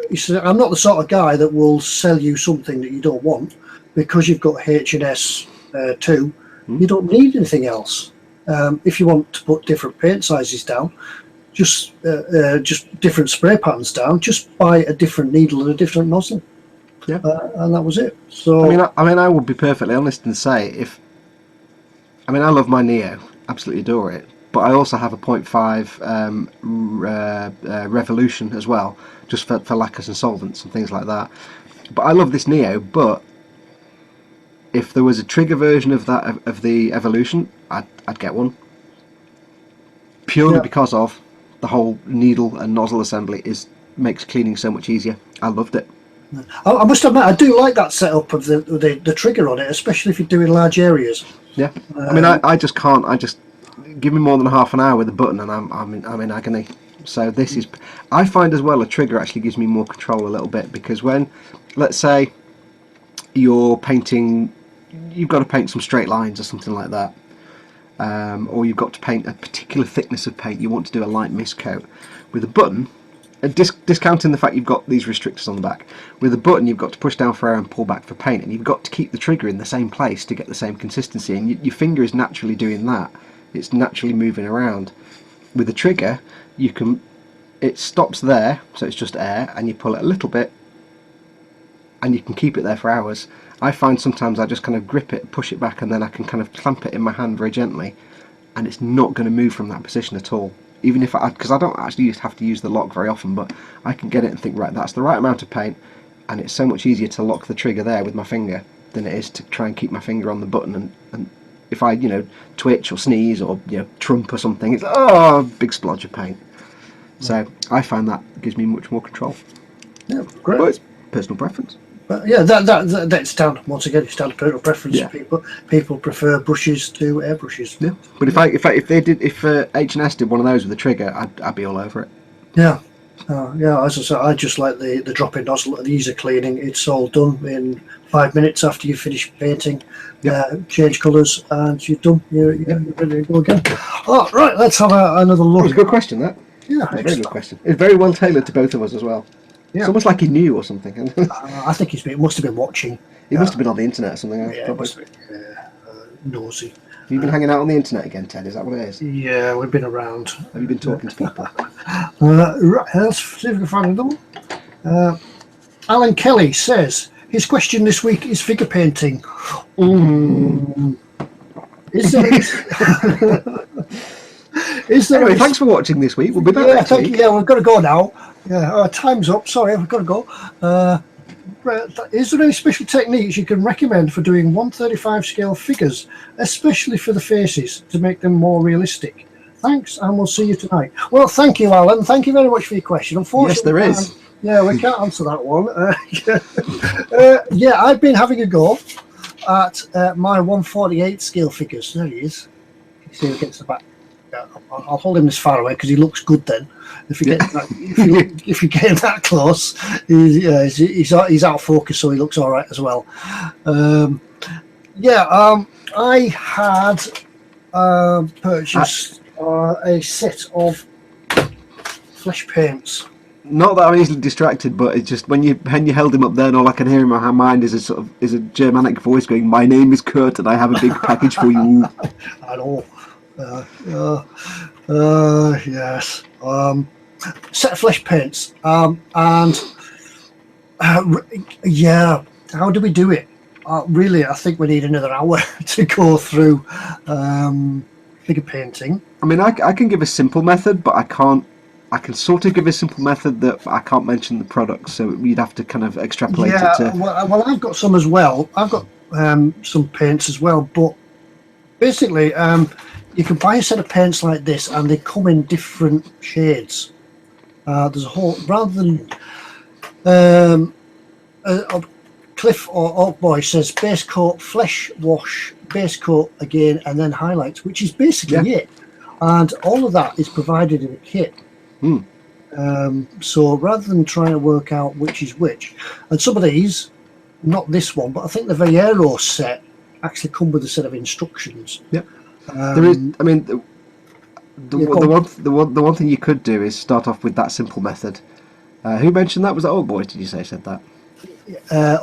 He said, I'm not the sort of guy that will sell you something that you don't want. Because you've got H&S 2, you don't need anything else. If you want to put different paint sizes down, just different spray patterns down, just buy a different needle and a different nozzle. Yeah. And that was it. So I mean, I would be perfectly honest and say I love my Neo, absolutely adore it, but I also have a .5 Revolution as well, just for lacquers and solvents and things like that. But I love this Neo, but if there was a trigger version of that of the Evolution, I'd get one. Purely because of the whole needle and nozzle assembly makes cleaning so much easier. I loved it. I must admit, I do like that setup of the trigger on it, especially if you're doing large areas. Yeah, I mean, I just can't. I just give me more than half an hour with a button, and I'm in agony. So this is, I find as well, a trigger actually gives me more control a little bit, because when, let's say, you're painting, you've got to paint some straight lines or something like that, or you've got to paint a particular thickness of paint, you want to do a light mist coat with a button. Discounting the fact you've got these restrictors on the back, with a button you've got to push down for air and pull back for paint, and you've got to keep the trigger in the same place to get the same consistency, and your finger is naturally doing that. It's naturally moving around. With the trigger, it stops there, so it's just air, and you pull it a little bit and you can keep it there for hours. I find sometimes I just kind of grip it, push it back, and then I can kind of clamp it in my hand very gently, and it's not going to move from that position at all. Even if because I don't actually have to use the lock very often, but I can get it and think, right, that's the right amount of paint, and it's so much easier to lock the trigger there with my finger than it is to try and keep my finger on the button, and if I, twitch or sneeze or, trump or something, it's, big splodge of paint. So I find that gives me much more control. Yeah, great. But it's personal preference. But yeah, that's down, once again, it's down to personal preference. Yeah. People prefer brushes to airbrushes. Yeah. But if H&S did one of those with a trigger, I'd be all over it. Yeah. Yeah, as I said, I just like the drop-in nozzle, the ease of cleaning. It's all done in 5 minutes after you finish painting. Change colours, and you're done. You're ready to go again. Oh, right, let's have another look. That was a good question, that. Yeah, a very good question. It's very well tailored to both of us as well. Yeah. It's almost like he knew or something. I think he must have been watching. He must have been on the internet or something. Yeah, must have been, nosy. Have you been hanging out on the internet again, Ted? Is that what it is? Yeah, we've been around. Have you been talking to people? Right, let's see if we can find another one. Alan Kelly says his question this week is figure painting. Is there? Anyway, thanks for watching this week. We'll be back next week. Yeah, we've got to go now. Yeah, time's up. Sorry, we've got to go. Is there any special techniques you can recommend for doing 1/35 scale figures, especially for the faces, to make them more realistic? Thanks, and we'll see you tonight. Well, thank you, Alan. Thank you very much for your question. Unfortunately, yes, there is. Yeah, we can't answer that one. Yeah, I've been having a go at my 1/48 scale figures. There he is. You see him against the back. I'll hold him this far away because he looks good then. If you get if you get him that close, he's out of focus, so he looks all right as well. I had purchased a set of flesh paints. Not that I'm easily distracted, but it's just when you held him up there, and all I can hear in my mind is a Germanic voice going, "My name is Kurt, and I have a big package for you." I know. Yes. Set of flesh paints. How do we do it? Really, I think we need another hour to go through figure painting. I mean, I can give a simple method, but I can sort of give a simple method that I can't mention the products, so you'd have to kind of extrapolate it to... Well, I've got some as well. I've got some paints as well, but basically... you can buy a set of paints like this, and they come in different shades. There's a whole, rather than Cliff or Oak Boy says base coat, flesh wash, base coat again, and then highlights, which is basically it. And all of that is provided in a kit. So rather than trying to work out which is which, and some of these, not this one, but I think the Viero set actually come with a set of instructions. Yep. There is. I mean, the one thing you could do is start off with that simple method. Who mentioned that? Was that Old Boy? Did you say said that?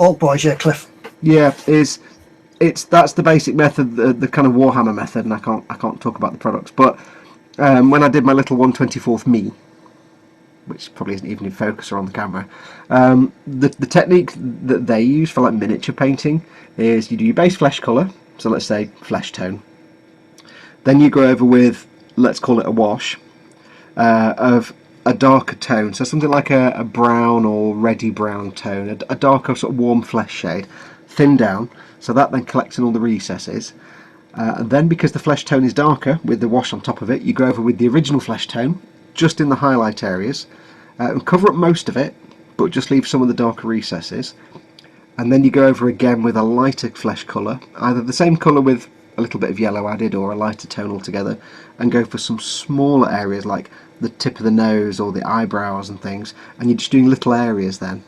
Old Boys, yeah, Cliff. Yeah, that's the basic method, the kind of Warhammer method, and I can't talk about the products. But when I did my little 1/24th me, which probably isn't even in focus or on the camera. The technique that they use for like miniature painting is you do your base flesh colour, so let's say flesh tone. Then you go over with, let's call it a wash, of a darker tone, so something like a brown or reddy brown tone, a darker sort of warm flesh shade, thin down, so that then collects in all the recesses. And then because the flesh tone is darker with the wash on top of it, you go over with the original flesh tone just in the highlight areas and cover up most of it, but just leave some of the darker recesses. And then you go over again with a lighter flesh colour, either the same colour with a little bit of yellow added or a lighter tone altogether, and go for some smaller areas like the tip of the nose or the eyebrows and things, and you're just doing little areas then.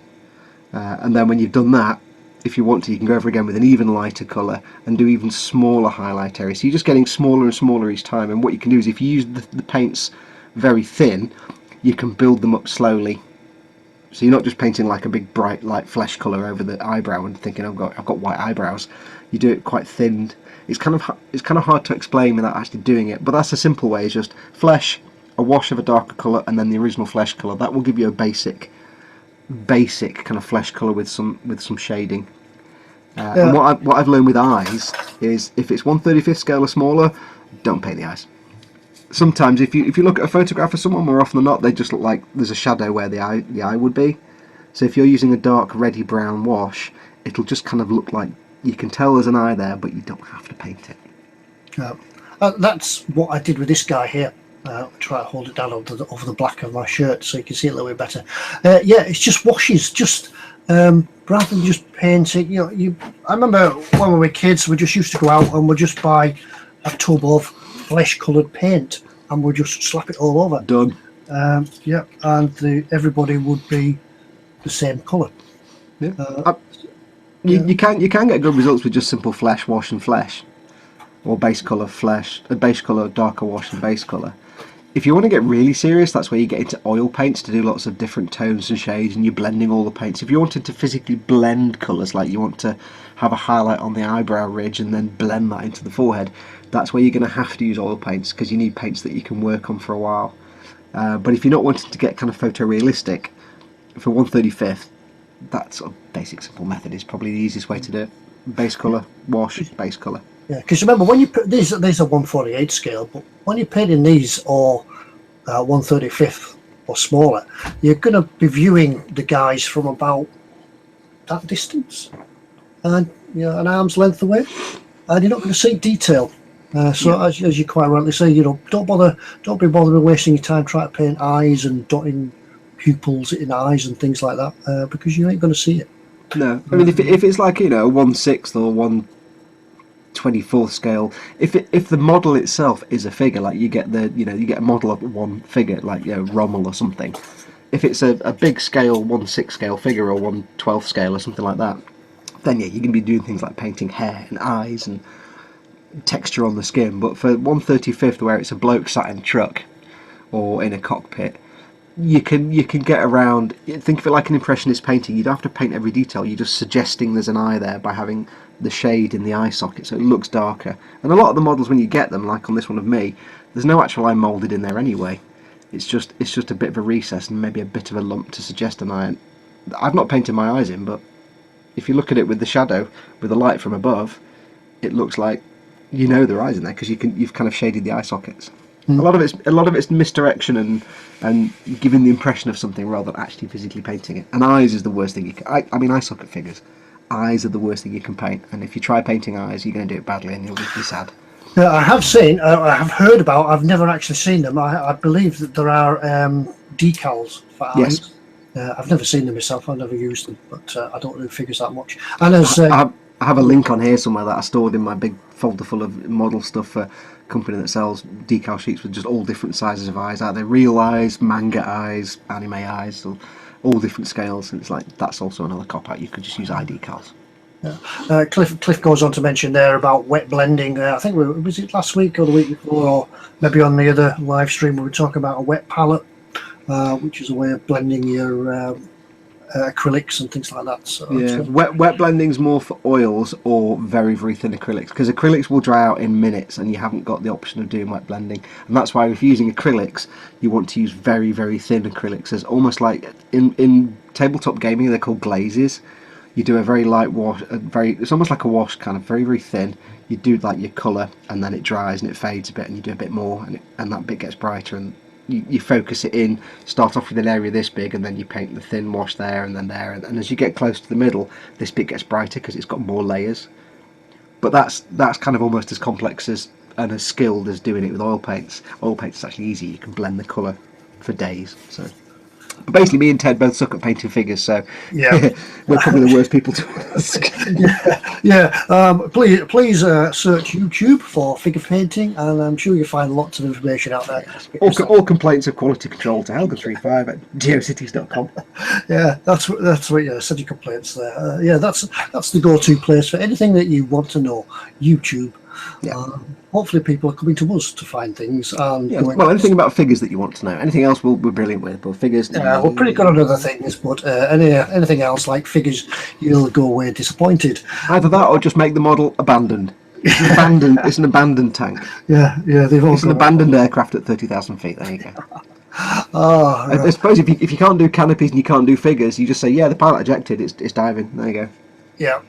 And then when you've done that, if you want to, you can go over again with an even lighter colour and do even smaller highlight areas. So you're just getting smaller and smaller each time, and what you can do is if you use the paints very thin, you can build them up slowly. So you're not just painting like a big bright light flesh colour over the eyebrow and thinking I've got white eyebrows. You do it quite thinned. It's kind of hard to explain without actually doing it, but that's a simple way. It's just flesh, a wash of a darker colour, and then the original flesh colour. That will give you a basic kind of flesh colour with some shading. And what I've learned with eyes is if it's 1/35th scale or smaller, don't paint the eyes. Sometimes if you look at a photograph of someone, more often than not, they just look like there's a shadow where the eye would be. So if you're using a dark reddy brown wash, it'll just kind of look like you can tell there's an eye there, but you don't have to paint it. That's what I did with this guy here. Try to hold it down over the black of my shirt so you can see it a little bit better. Yeah, it's just washes, just rather than just painting. I remember when we were kids, we just used to go out and we'd just buy a tub of flesh-coloured paint and we'd just slap it all over. Done. Yeah, and everybody would be the same colour. Yeah. You can get good results with just simple flesh, wash and flesh, or base colour flesh, base colour, darker wash and base colour. If you want to get really serious, that's where you get into oil paints to do lots of different tones and shades, and you're blending all the paints. If you wanted to physically blend colours, like you want to have a highlight on the eyebrow ridge and then blend that into the forehead, that's where you're going to have to use oil paints, because you need paints that you can work on for a while. But if you're not wanting to get kind of photorealistic, for 1/35th, that sort of basic simple method is probably the easiest way to do it. Base colour, wash, base colour. Yeah, because remember when you put these are 1/48 scale, but when you're painting these or 1/35th or smaller, you're going to be viewing the guys from about that distance, and an arm's length away, and you're not going to see detail. As you quite rightly say, don't be bothering wasting your time trying to paint eyes and dotting pupils in eyes and things like that, because you ain't going to see it. No, I mean if it's like 1/6 or 1/24th scale, if the model itself is a figure, like you get a model of one figure, like Rommel or something. If it's a big scale 1/6 scale figure or 1/12 scale or something like that, then you're going to be doing things like painting hair and eyes and texture on the skin. But for 1/35th, where it's a bloke sat in a truck or in a cockpit, you can get around. Think of it like an impressionist painting. You don't have to paint every detail. You're just suggesting there's an eye there by having the shade in the eye socket, so it looks darker. And a lot of the models, when you get them, like on this one of me, there's no actual eye moulded in there anyway. It's just a bit of a recess and maybe a bit of a lump to suggest an eye. I've not painted my eyes in, but if you look at it with the shadow, with the light from above, it looks like there are eyes in there because you've kind of shaded the eye sockets. A lot of it's misdirection and giving the impression of something rather than actually physically painting it. And eyes is the worst thing you can. I mean, eye socket figures. Eyes are the worst thing you can paint, and if you try painting eyes, you're going to do it badly, and you'll just be sad. I have heard about. I've never actually seen them. I believe that there are decals for eyes. Yes. I've never seen them myself. I've never used them, but I don't do figures that much. And as I have a link on here somewhere that I stored in my big folder full of model stuff for a company that sells decal sheets with just all different sizes of eyes. Either real eyes, manga eyes, anime eyes, or all different scales. And it's like that's also another cop out. You could just use eye decals. Yeah. Cliff goes on to mention there about wet blending. I think was it last week or the week before, or maybe on the other live stream we were talking about a wet palette, which is a way of blending your acrylics and things like that. So it's Yeah, good. wet blending's more for oils or very, very thin acrylics, because acrylics will dry out in minutes and you haven't got the option of doing wet blending. And that's why if you're using acrylics, you want to use very, very thin acrylics. There's almost like in tabletop gaming, they're called glazes. You do a very light wash, it's almost like a wash, kind of very, very thin. You do like your colour, and then it dries and it fades a bit, and you do a bit more, and that bit gets brighter, and you focus it in. Start off with an area this big, and then you paint the thin wash there, and then there, and as you get close to the middle, this bit gets brighter because it's got more layers. But that's kind of almost as complex as and as skilled as doing it with oil paints. Oil paints is actually easy. You can blend the colour for days. So. But basically, me and Ted both suck at painting figures, so Yeah. we're probably the worst people to ask. Please search YouTube for figure painting, and I'm sure you'll find lots of information out there. All complaints of quality control to helga35 at geocities.com. Yeah, that's what. Yeah, send your complaints there. Yeah, that's the go-to place for anything that you want to know. YouTube. Yeah. Hopefully, people are coming to us to find things. And Yeah, well, anything about figures that you want to know. Anything else we're brilliant with, but figures. Yeah, we're pretty good on other things, but anything else like figures, you'll go away disappointed. Either that or just make the model abandoned. It's an abandoned tank. Yeah, they've all It's an abandoned aircraft at 30,000 feet. There you go. Oh, right. I suppose if you can't do canopies and you can't do figures, you just say, yeah, the pilot ejected. It's diving. There you go. Yeah.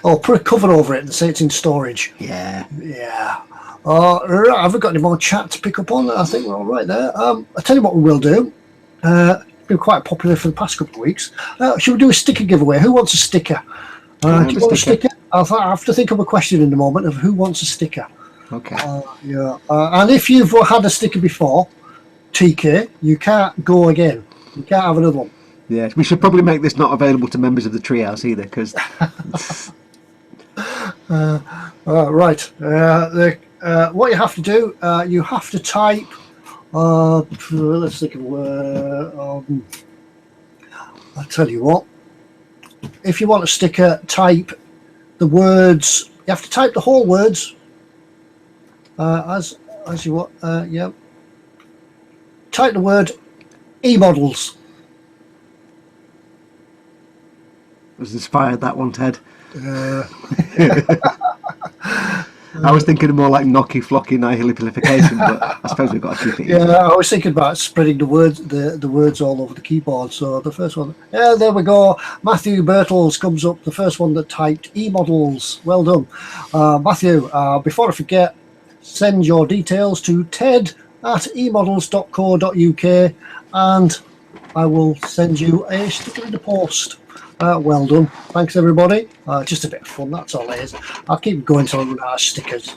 Or put a cover over it and say it's in storage. Yeah. Yeah. Right, I haven't got any more chat to pick up on. I think we're all right there. I'll tell you what we will do. Been quite popular for the past couple of weeks. Should we do a sticker giveaway? Who wants a sticker? Do you want a sticker? I have to think of a question in a moment of who wants a sticker. Okay. And if you've had a sticker before, TK, you can't go again. You can't have another one. Yeah, we should probably make this not available to members of the treehouse either, because. Right. What you have to do, you have to type. Let's think of a word. I'll tell you what. If you want a sticker, type the words. You have to type the whole words. As you want. Yeah. Type the word e-models. Was inspired that one, Ted? I was thinking more like Nocky Flocky Nihilipilification, but I suppose we've got to keep it. Yeah, I was thinking about spreading the words all over the keyboard. So the first one, yeah, there we go. Matthew Bertels comes up, the first one that typed e-models. Well done, Matthew. Before I forget, send your details to ted@emodels.co.uk, and I will send you a sticker in the post. Well done. Thanks, everybody. Just a bit of fun, that's all it is. I'll keep going till I run out of stickers.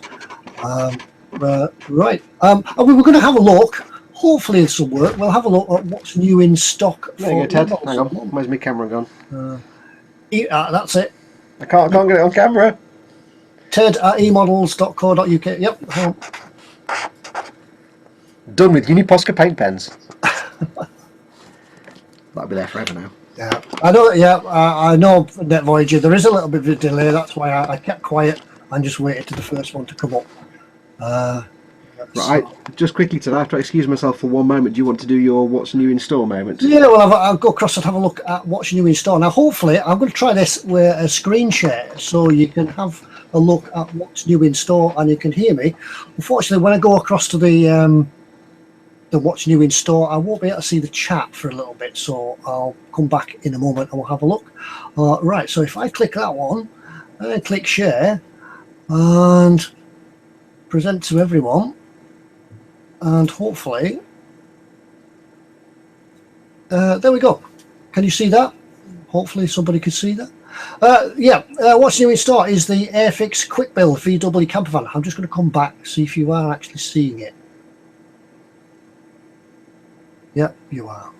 Right. And we were going to have a look. Hopefully this will work. We'll have a look at what's new in stock. There you go, Ted. Hang on. Where's my camera gone? That's it. I can't get it on camera. ted@emodels.co.uk. Yep. Hang on. Done with Uniposca paint pens. That'll be there forever now. Yeah, I know. Yeah, I know. Net Voyager. There is a little bit of a delay. That's why I kept quiet and just waited to the first one to come up. Right. Just quickly, Ted, I have to excuse myself for one moment. Do you want to do your what's new in store moment? Yeah. Well, I'll go across and have a look at what's new in store. Now, hopefully, I'm going to try this with a screen share so you can have a look at what's new in store and you can hear me. Unfortunately, when I go across to the what's new in store, I won't be able to see the chat for a little bit, so I'll come back in a moment and we'll have a look. Right, so if I click that one and click share and present to everyone, and hopefully there we go. Can you see that? Hopefully somebody can see that. What's new in store is the Airfix Quick Build VW campervan. I'm just going to come back, see if you are actually seeing it. Yeah, you are.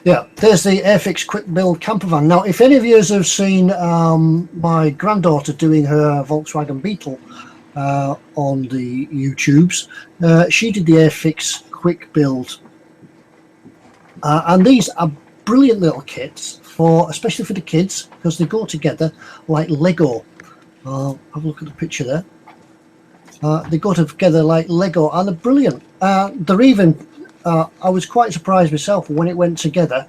Yeah, there's the Airfix Quick Build campervan. Now, if any of you have seen my granddaughter doing her Volkswagen Beetle on the YouTubes, she did the Airfix Quick Build. And these are brilliant little kits, especially for the kids, because they go together like Lego. Have a look at the picture there. They go together like Lego, and they're brilliant. They're even... I was quite surprised myself when it went together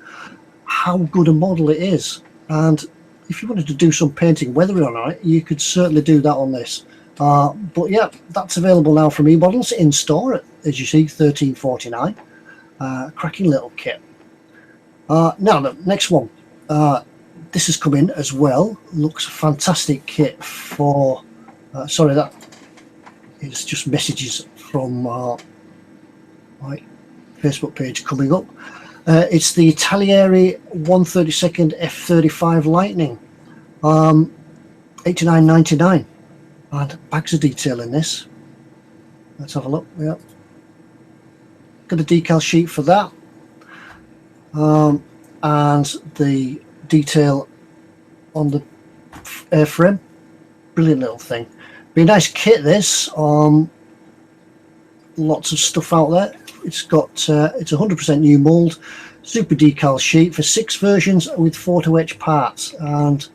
how good a model it is. And if you wanted to do some painting, weathering on it, you could certainly do that on this. But yeah, that's available now from eModels in store at, as you see, $13.49. Cracking little kit. Now the next one. This has come in as well. Looks a fantastic kit for. Sorry, that is just messages from my Facebook page coming up. It's the Talieri 132nd F35 Lightning, $89.99, and bags of detail in this. Let's have a look. Yeah, got a decal sheet for that, and the detail on the airframe. Brilliant little thing. Be a nice kit. This. Lots of stuff out there. It's got it's 100% new mold, super decal sheet for 6 versions with photo etch parts, and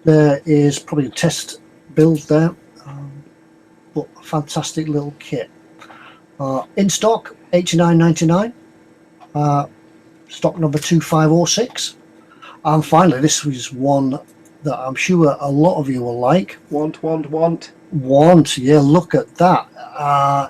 there is probably a test build there, but a fantastic little kit. In stock, $89.99. Stock number 2506. And finally, this was one that I'm sure a lot of you will like. Want, yeah, look at that.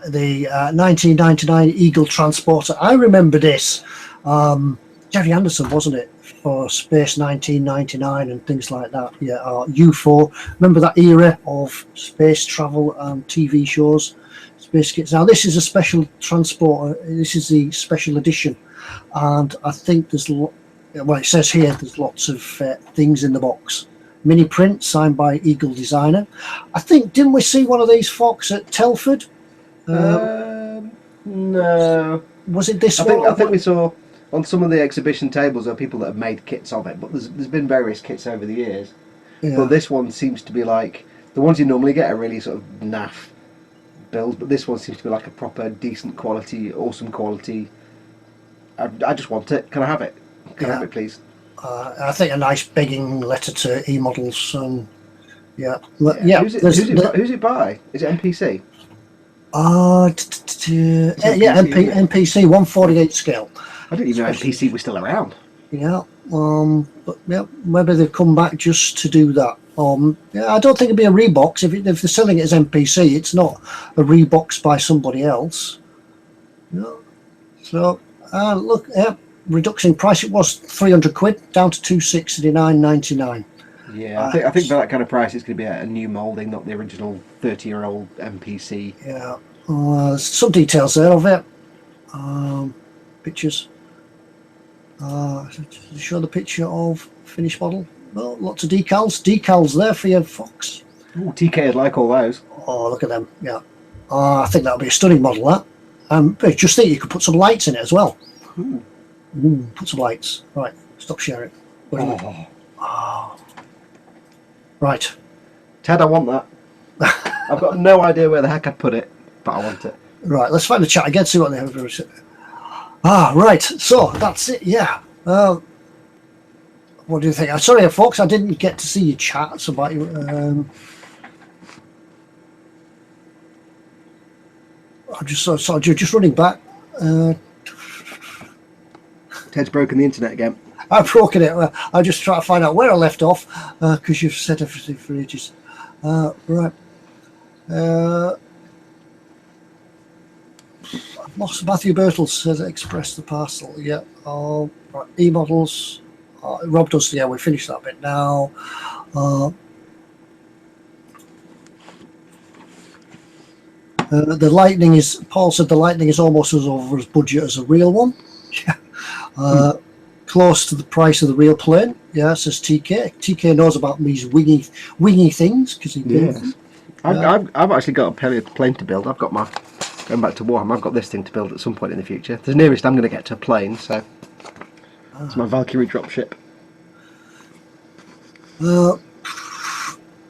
The 1999 Eagle Transporter. I remember this. Jerry Anderson, wasn't it? For Space 1999 and things like that. Yeah, UFO. Remember that era of space travel and TV shows? Space kits. Now, this is a special transporter. This is the special edition. And I think there's, well, it says here, there's lots of things in the box. Mini print signed by Eagle Designer. I think, didn't we see one of these, Fox, at Telford? No. Was it this one? I think we saw on some of the exhibition tables there are people that have made kits of it, but there's been various kits over the years. Yeah. But this one seems to be like, the ones you normally get are really sort of naff builds, but this one seems to be like a proper, decent quality, awesome quality. I just want it. Can I have it? Can I have it, please? I think a nice begging letter to eModels. Yeah. Who's it by? Is it MPC? MPC 148 scale. I didn't even know MPC was still around. Yeah. But yeah, maybe they've come back just to do that. Yeah, I don't think it'd be a rebox. If they're selling it as MPC, it's not a rebox by somebody else. Yeah. So look, yeah. Reduction price, it was £300 down to £269.99. Yeah, I think for that kind of price it's going to be a new moulding, not the original 30-year-old MPC. Yeah, some details there of it. Pictures. Show the picture of finished model. Well, lots of decals there for you, Fox. Ooh, TK would like all those. Oh, look at them. Yeah, I think that'll be a stunning model. That. Just think you could put some lights in it as well. Ooh. Put some lights. Right, stop sharing. Right. Ted, I want that. I've got no idea where the heck I'd put it, but I want it. Right, let's find the chat again, see what they have. Right, so that's it, yeah. What do you think? Sorry, folks, I didn't get to see your chats about you. I'm just running back. Ted's broken the internet again. I've broken it. I'll just try to find out where I left off because you've said everything for ages. Right. I've lost Matthew Birtles says express the parcel. Yeah. Right. eModels. Rob does. Yeah, we finished that bit now. The Lightning is. Paul said the Lightning is almost as over as budget as a real one. Yeah. Close to the price of the real plane. Yeah, says TK. TK knows about these wingy things because he builds them. I've actually got a plane to build. I've got my, going back to Warhammer, I've got this thing to build at some point in the future. The nearest I'm going to get to a plane, so it's my Valkyrie dropship.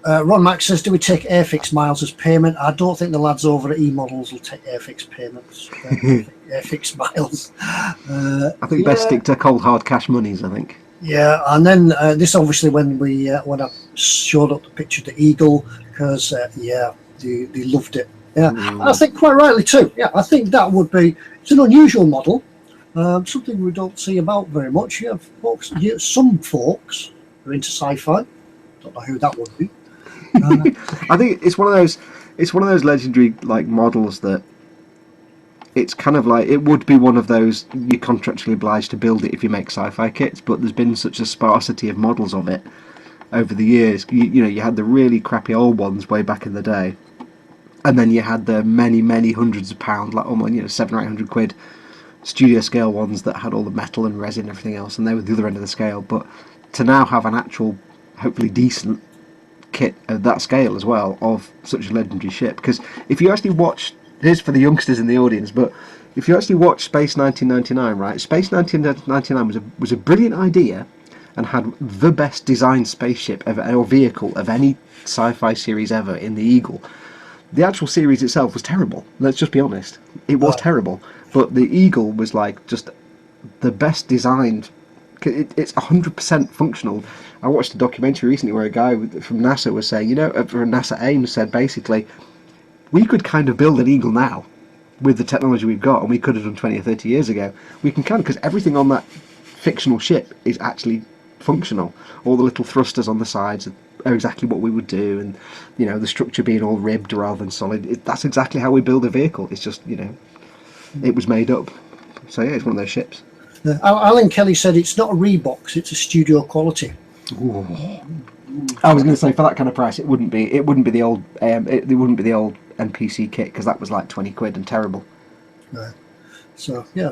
Ron Max says, do we take Airfix miles as payment? I don't think the lads over at eModels will take Airfix payments. Airfix miles. I think best stick to cold hard cash monies, I think. Yeah, and then this obviously when I showed up the picture of the Eagle, because they loved it. Yeah, I think quite rightly too. Yeah, I think that would be, it's an unusual model. Something we don't see about very much. Yeah, folks. Yeah, some folks are into sci-fi. Don't know who that would be. I think it's one of those. It's one of those legendary like models that it's kind of like it would be one of those you're contractually obliged to build it if you make sci-fi kits. But there's been such a sparsity of models of it over the years. You know, you had the really crappy old ones way back in the day, and then you had the many hundreds of pounds, like almost £700 or £800 studio scale ones that had all the metal and resin and everything else, and they were the other end of the scale. But to now have an actual, hopefully decent kit of that scale as well of such a legendary ship, because if you actually watch, here's for the youngsters in the audience, but if you actually watch Space 1999, right, Space 1999 was a brilliant idea and had the best designed spaceship ever, or vehicle of any sci-fi series ever in the Eagle. The actual series itself was terrible, let's just be honest. It was terrible, but the Eagle was like just the best designed. It's 100% functional. I watched a documentary recently where a guy from NASA was saying, from NASA Ames said basically, we could kind of build an Eagle now with the technology we've got, and we could have done 20 or 30 years ago. We can kind of, because everything on that fictional ship is actually functional. All the little thrusters on the sides are exactly what we would do, and the structure being all ribbed rather than solid. That's exactly how we build a vehicle. It's just it was made up. So yeah, it's one of those ships. Alan Kelly said it's not a Reeboks, it's a studio quality. Ooh. I was going to say for that kind of price, it wouldn't be the old NPC kit, because that was like £20 and terrible. Right. So it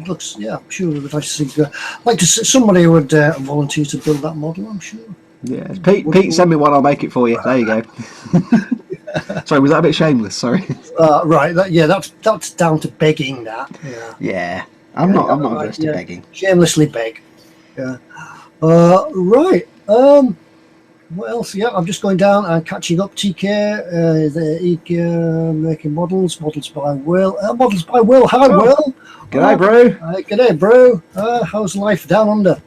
looks I'm sure it would like to see somebody would volunteer to build that model. I'm sure. Yeah, Pete, send me one. I'll make it for you. There you go. Sorry, was that a bit shameless? Sorry. Right. That's down to begging. That. Yeah. Yeah. I'm not averse to begging. Shamelessly beg. Yeah. Right. What else? Yeah, I'm just going down and catching up. TK, the IKEA making models by Will. Models by Will. Hi, Will. G'day, bro. G'day, bro. How's life down under?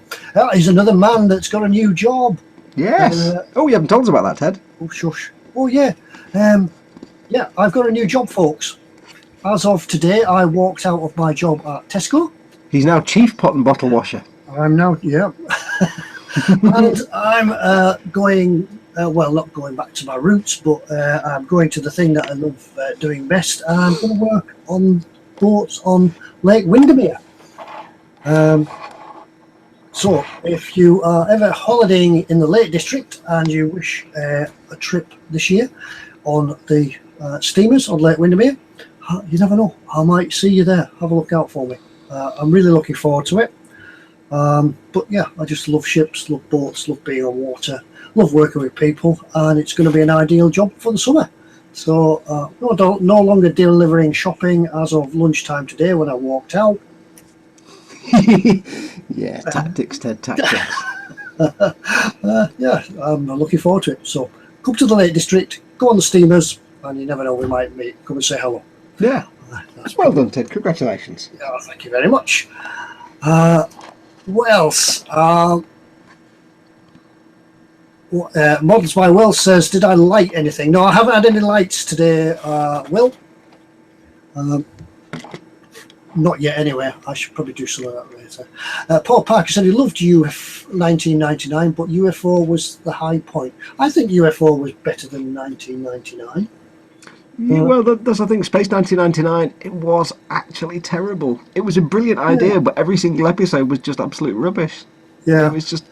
He's another man that's got a new job. Yes. You haven't told us about that, Ted. Oh, shush. Oh, yeah. I've got a new job, folks. As of today, I walked out of my job at Tesco. He's now chief pot and bottle washer. I'm now, yeah. And I'm going, not going back to my roots, but I'm going to the thing that I love doing best. I'm going to work on boats on Lake Windermere. So if you are ever holidaying in the Lake District and you wish a trip this year on the steamers on Lake Windermere, you never know, I might see you there. Have a look out for me. I'm really looking forward to it. But yeah, I just love ships, love boats, love being on water, love working with people, and it's going to be an ideal job for the summer. So no longer delivering shopping as of lunchtime today when I walked out. Yeah, tactics, Ted, tactics. I'm looking forward to it. So come to the Lake District, go on the steamers, and you never know, we might meet. Come and say hello. Yeah, that's well done, Ted. Congratulations. Yeah, thank you very much. What else? Models by Will says, did I light anything? No, I haven't had any lights today, Will. Not yet, anyway. I should probably do some of that later. Paul Parker said he loved UFO 1999, but UFO was the high point. I think UFO was better than 1999. Yeah, well, that's I think Space 1999. It was actually terrible. It was a brilliant idea, but every single episode was just absolute rubbish. Yeah, it was just.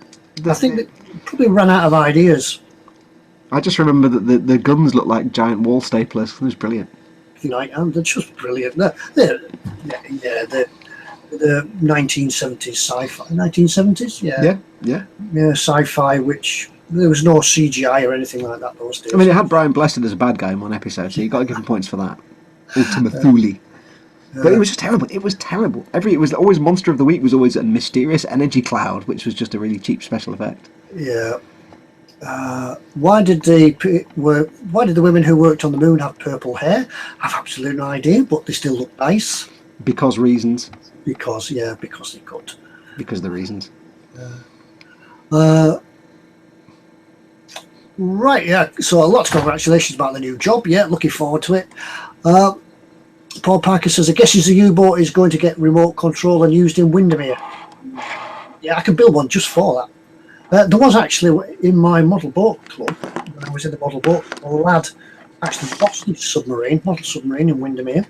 I think they probably ran out of ideas. I just remember that the guns looked like giant wall staplers. It was brilliant. And they're just brilliant. The 1970s sci-fi. 1970s, yeah, sci-fi, which there was no CGI or anything like that those days. I mean, it had Brian Blessed as a bad guy in one episode, so you got to give him points for that. Ultima Thule. But it was just terrible. It was terrible. It was always Monster of the Week was always a mysterious energy cloud, which was just a really cheap special effect. Yeah. Why did the women who worked on the moon have purple hair? I have absolutely no idea, but they still look nice. Because reasons. Because they could. Because of the reasons. Right, yeah. So lots of congratulations about the new job. Yeah, looking forward to it. Paul Parker says, I guess the U-boat is going to get remote control and used in Windermere. Yeah, I could build one just for that. There was actually, in my model boat club, when I was in the model boat, a lad actually lost his model submarine in Windermere,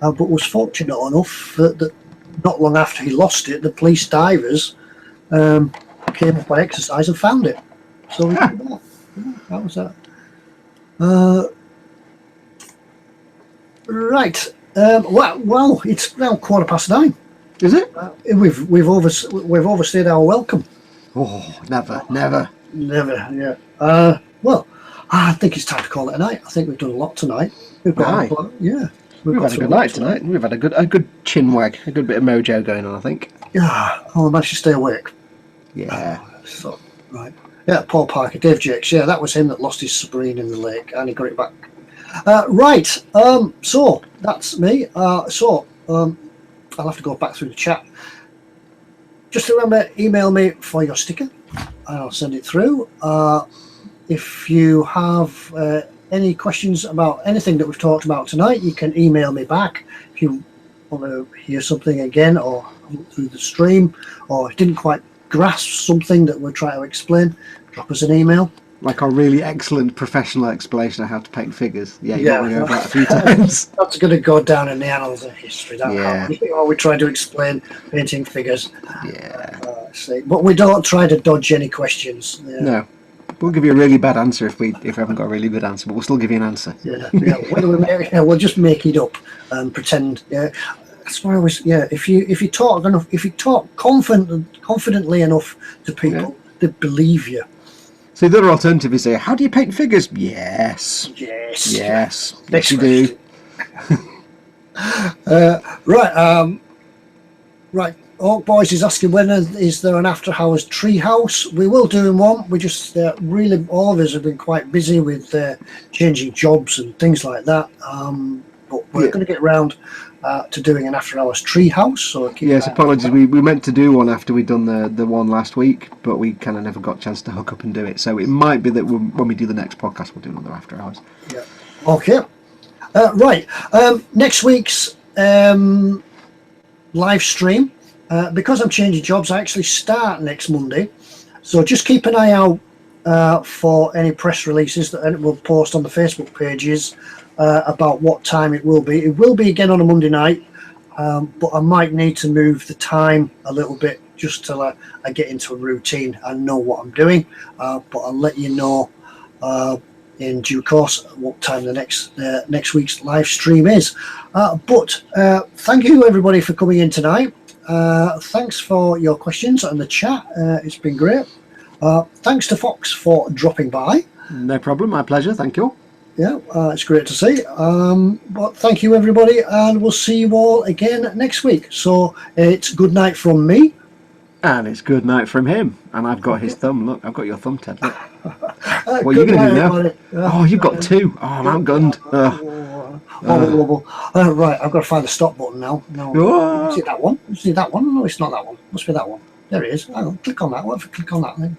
but was fortunate enough that not long after he lost it, the police divers came up on exercise and found it. So we did that. Yeah, that was that. Right. Well, it's now 9:15. Is it? We've overstayed our welcome. Oh, never. Yeah. Well, I think it's time to call it a night. I think we've done a lot tonight. We've got We've had a good night tonight. We've had a good chin wag, a good bit of mojo going on, I think. Yeah. Oh, I managed to stay awake. Yeah. So, right. Yeah, Paul Parker, Dave Jakes. Yeah, that was him that lost his submarine in the lake, and he got it back. Right. So that's me. I'll have to go back through the chat. Just remember, email me for your sticker, and I'll send it through. If you have any questions about anything that we've talked about tonight, you can email me back. If you want to hear something again, or look through the stream, or didn't quite grasp something that we're trying to explain, drop us an email. Like our really excellent professional explanation of how to paint figures. Yeah, you got to go over that a few times. That's going to go down in the annals of history. How we try to explain painting figures. Yeah. But we don't try to dodge any questions. Yeah. No. We'll give you a really bad answer if we haven't got a really good answer, but we'll still give you an answer. Yeah. We'll just make it up and pretend. Yeah. That's why I always. Yeah. If you talk enough, if you talk confidently enough to people, they believe you. So the other alternative is say, how do you paint figures? Yes. Yes, you do. Right. Right. Oak Boys is asking, when is there an after hours tree house? We will do one. We just really, all of us have been quite busy with changing jobs and things like that. But we're going to get round to doing an after hours tree house. So yes, apologies. We meant to do one after we'd done the one last week, but we kind of never got a chance to hook up and do it. So it might be that when we do the next podcast, we'll do another after hours. Yeah. Okay. Right. Next week's live stream. Because I'm changing jobs, I actually start next Monday. So just keep an eye out for any press releases that we'll post on the Facebook pages about what time it will be. It will be again on a Monday night, but I might need to move the time a little bit just till I get into a routine and know what I'm doing. But I'll let you know in due course what time the next week's live stream is. But thank you everybody for coming in tonight. Thanks for your questions and the chat. It's been great. Thanks to Fox for dropping by. No problem, my pleasure. Thank you. Yeah, it's great to see. But thank you everybody, and we'll see you all again next week. So it's good night from me. And it's good night from him. And I've got his thumb. Look, I've got your thumb, Ted. Look. What are you going to do now? Everybody. Oh, you've got two. Oh, I'm outgunned. Right, I've got to find the stop button now. Is it that one? Is it that one? No, it's not that one. Must be that one. There it is. Hang on, click on that one. Click on that thing.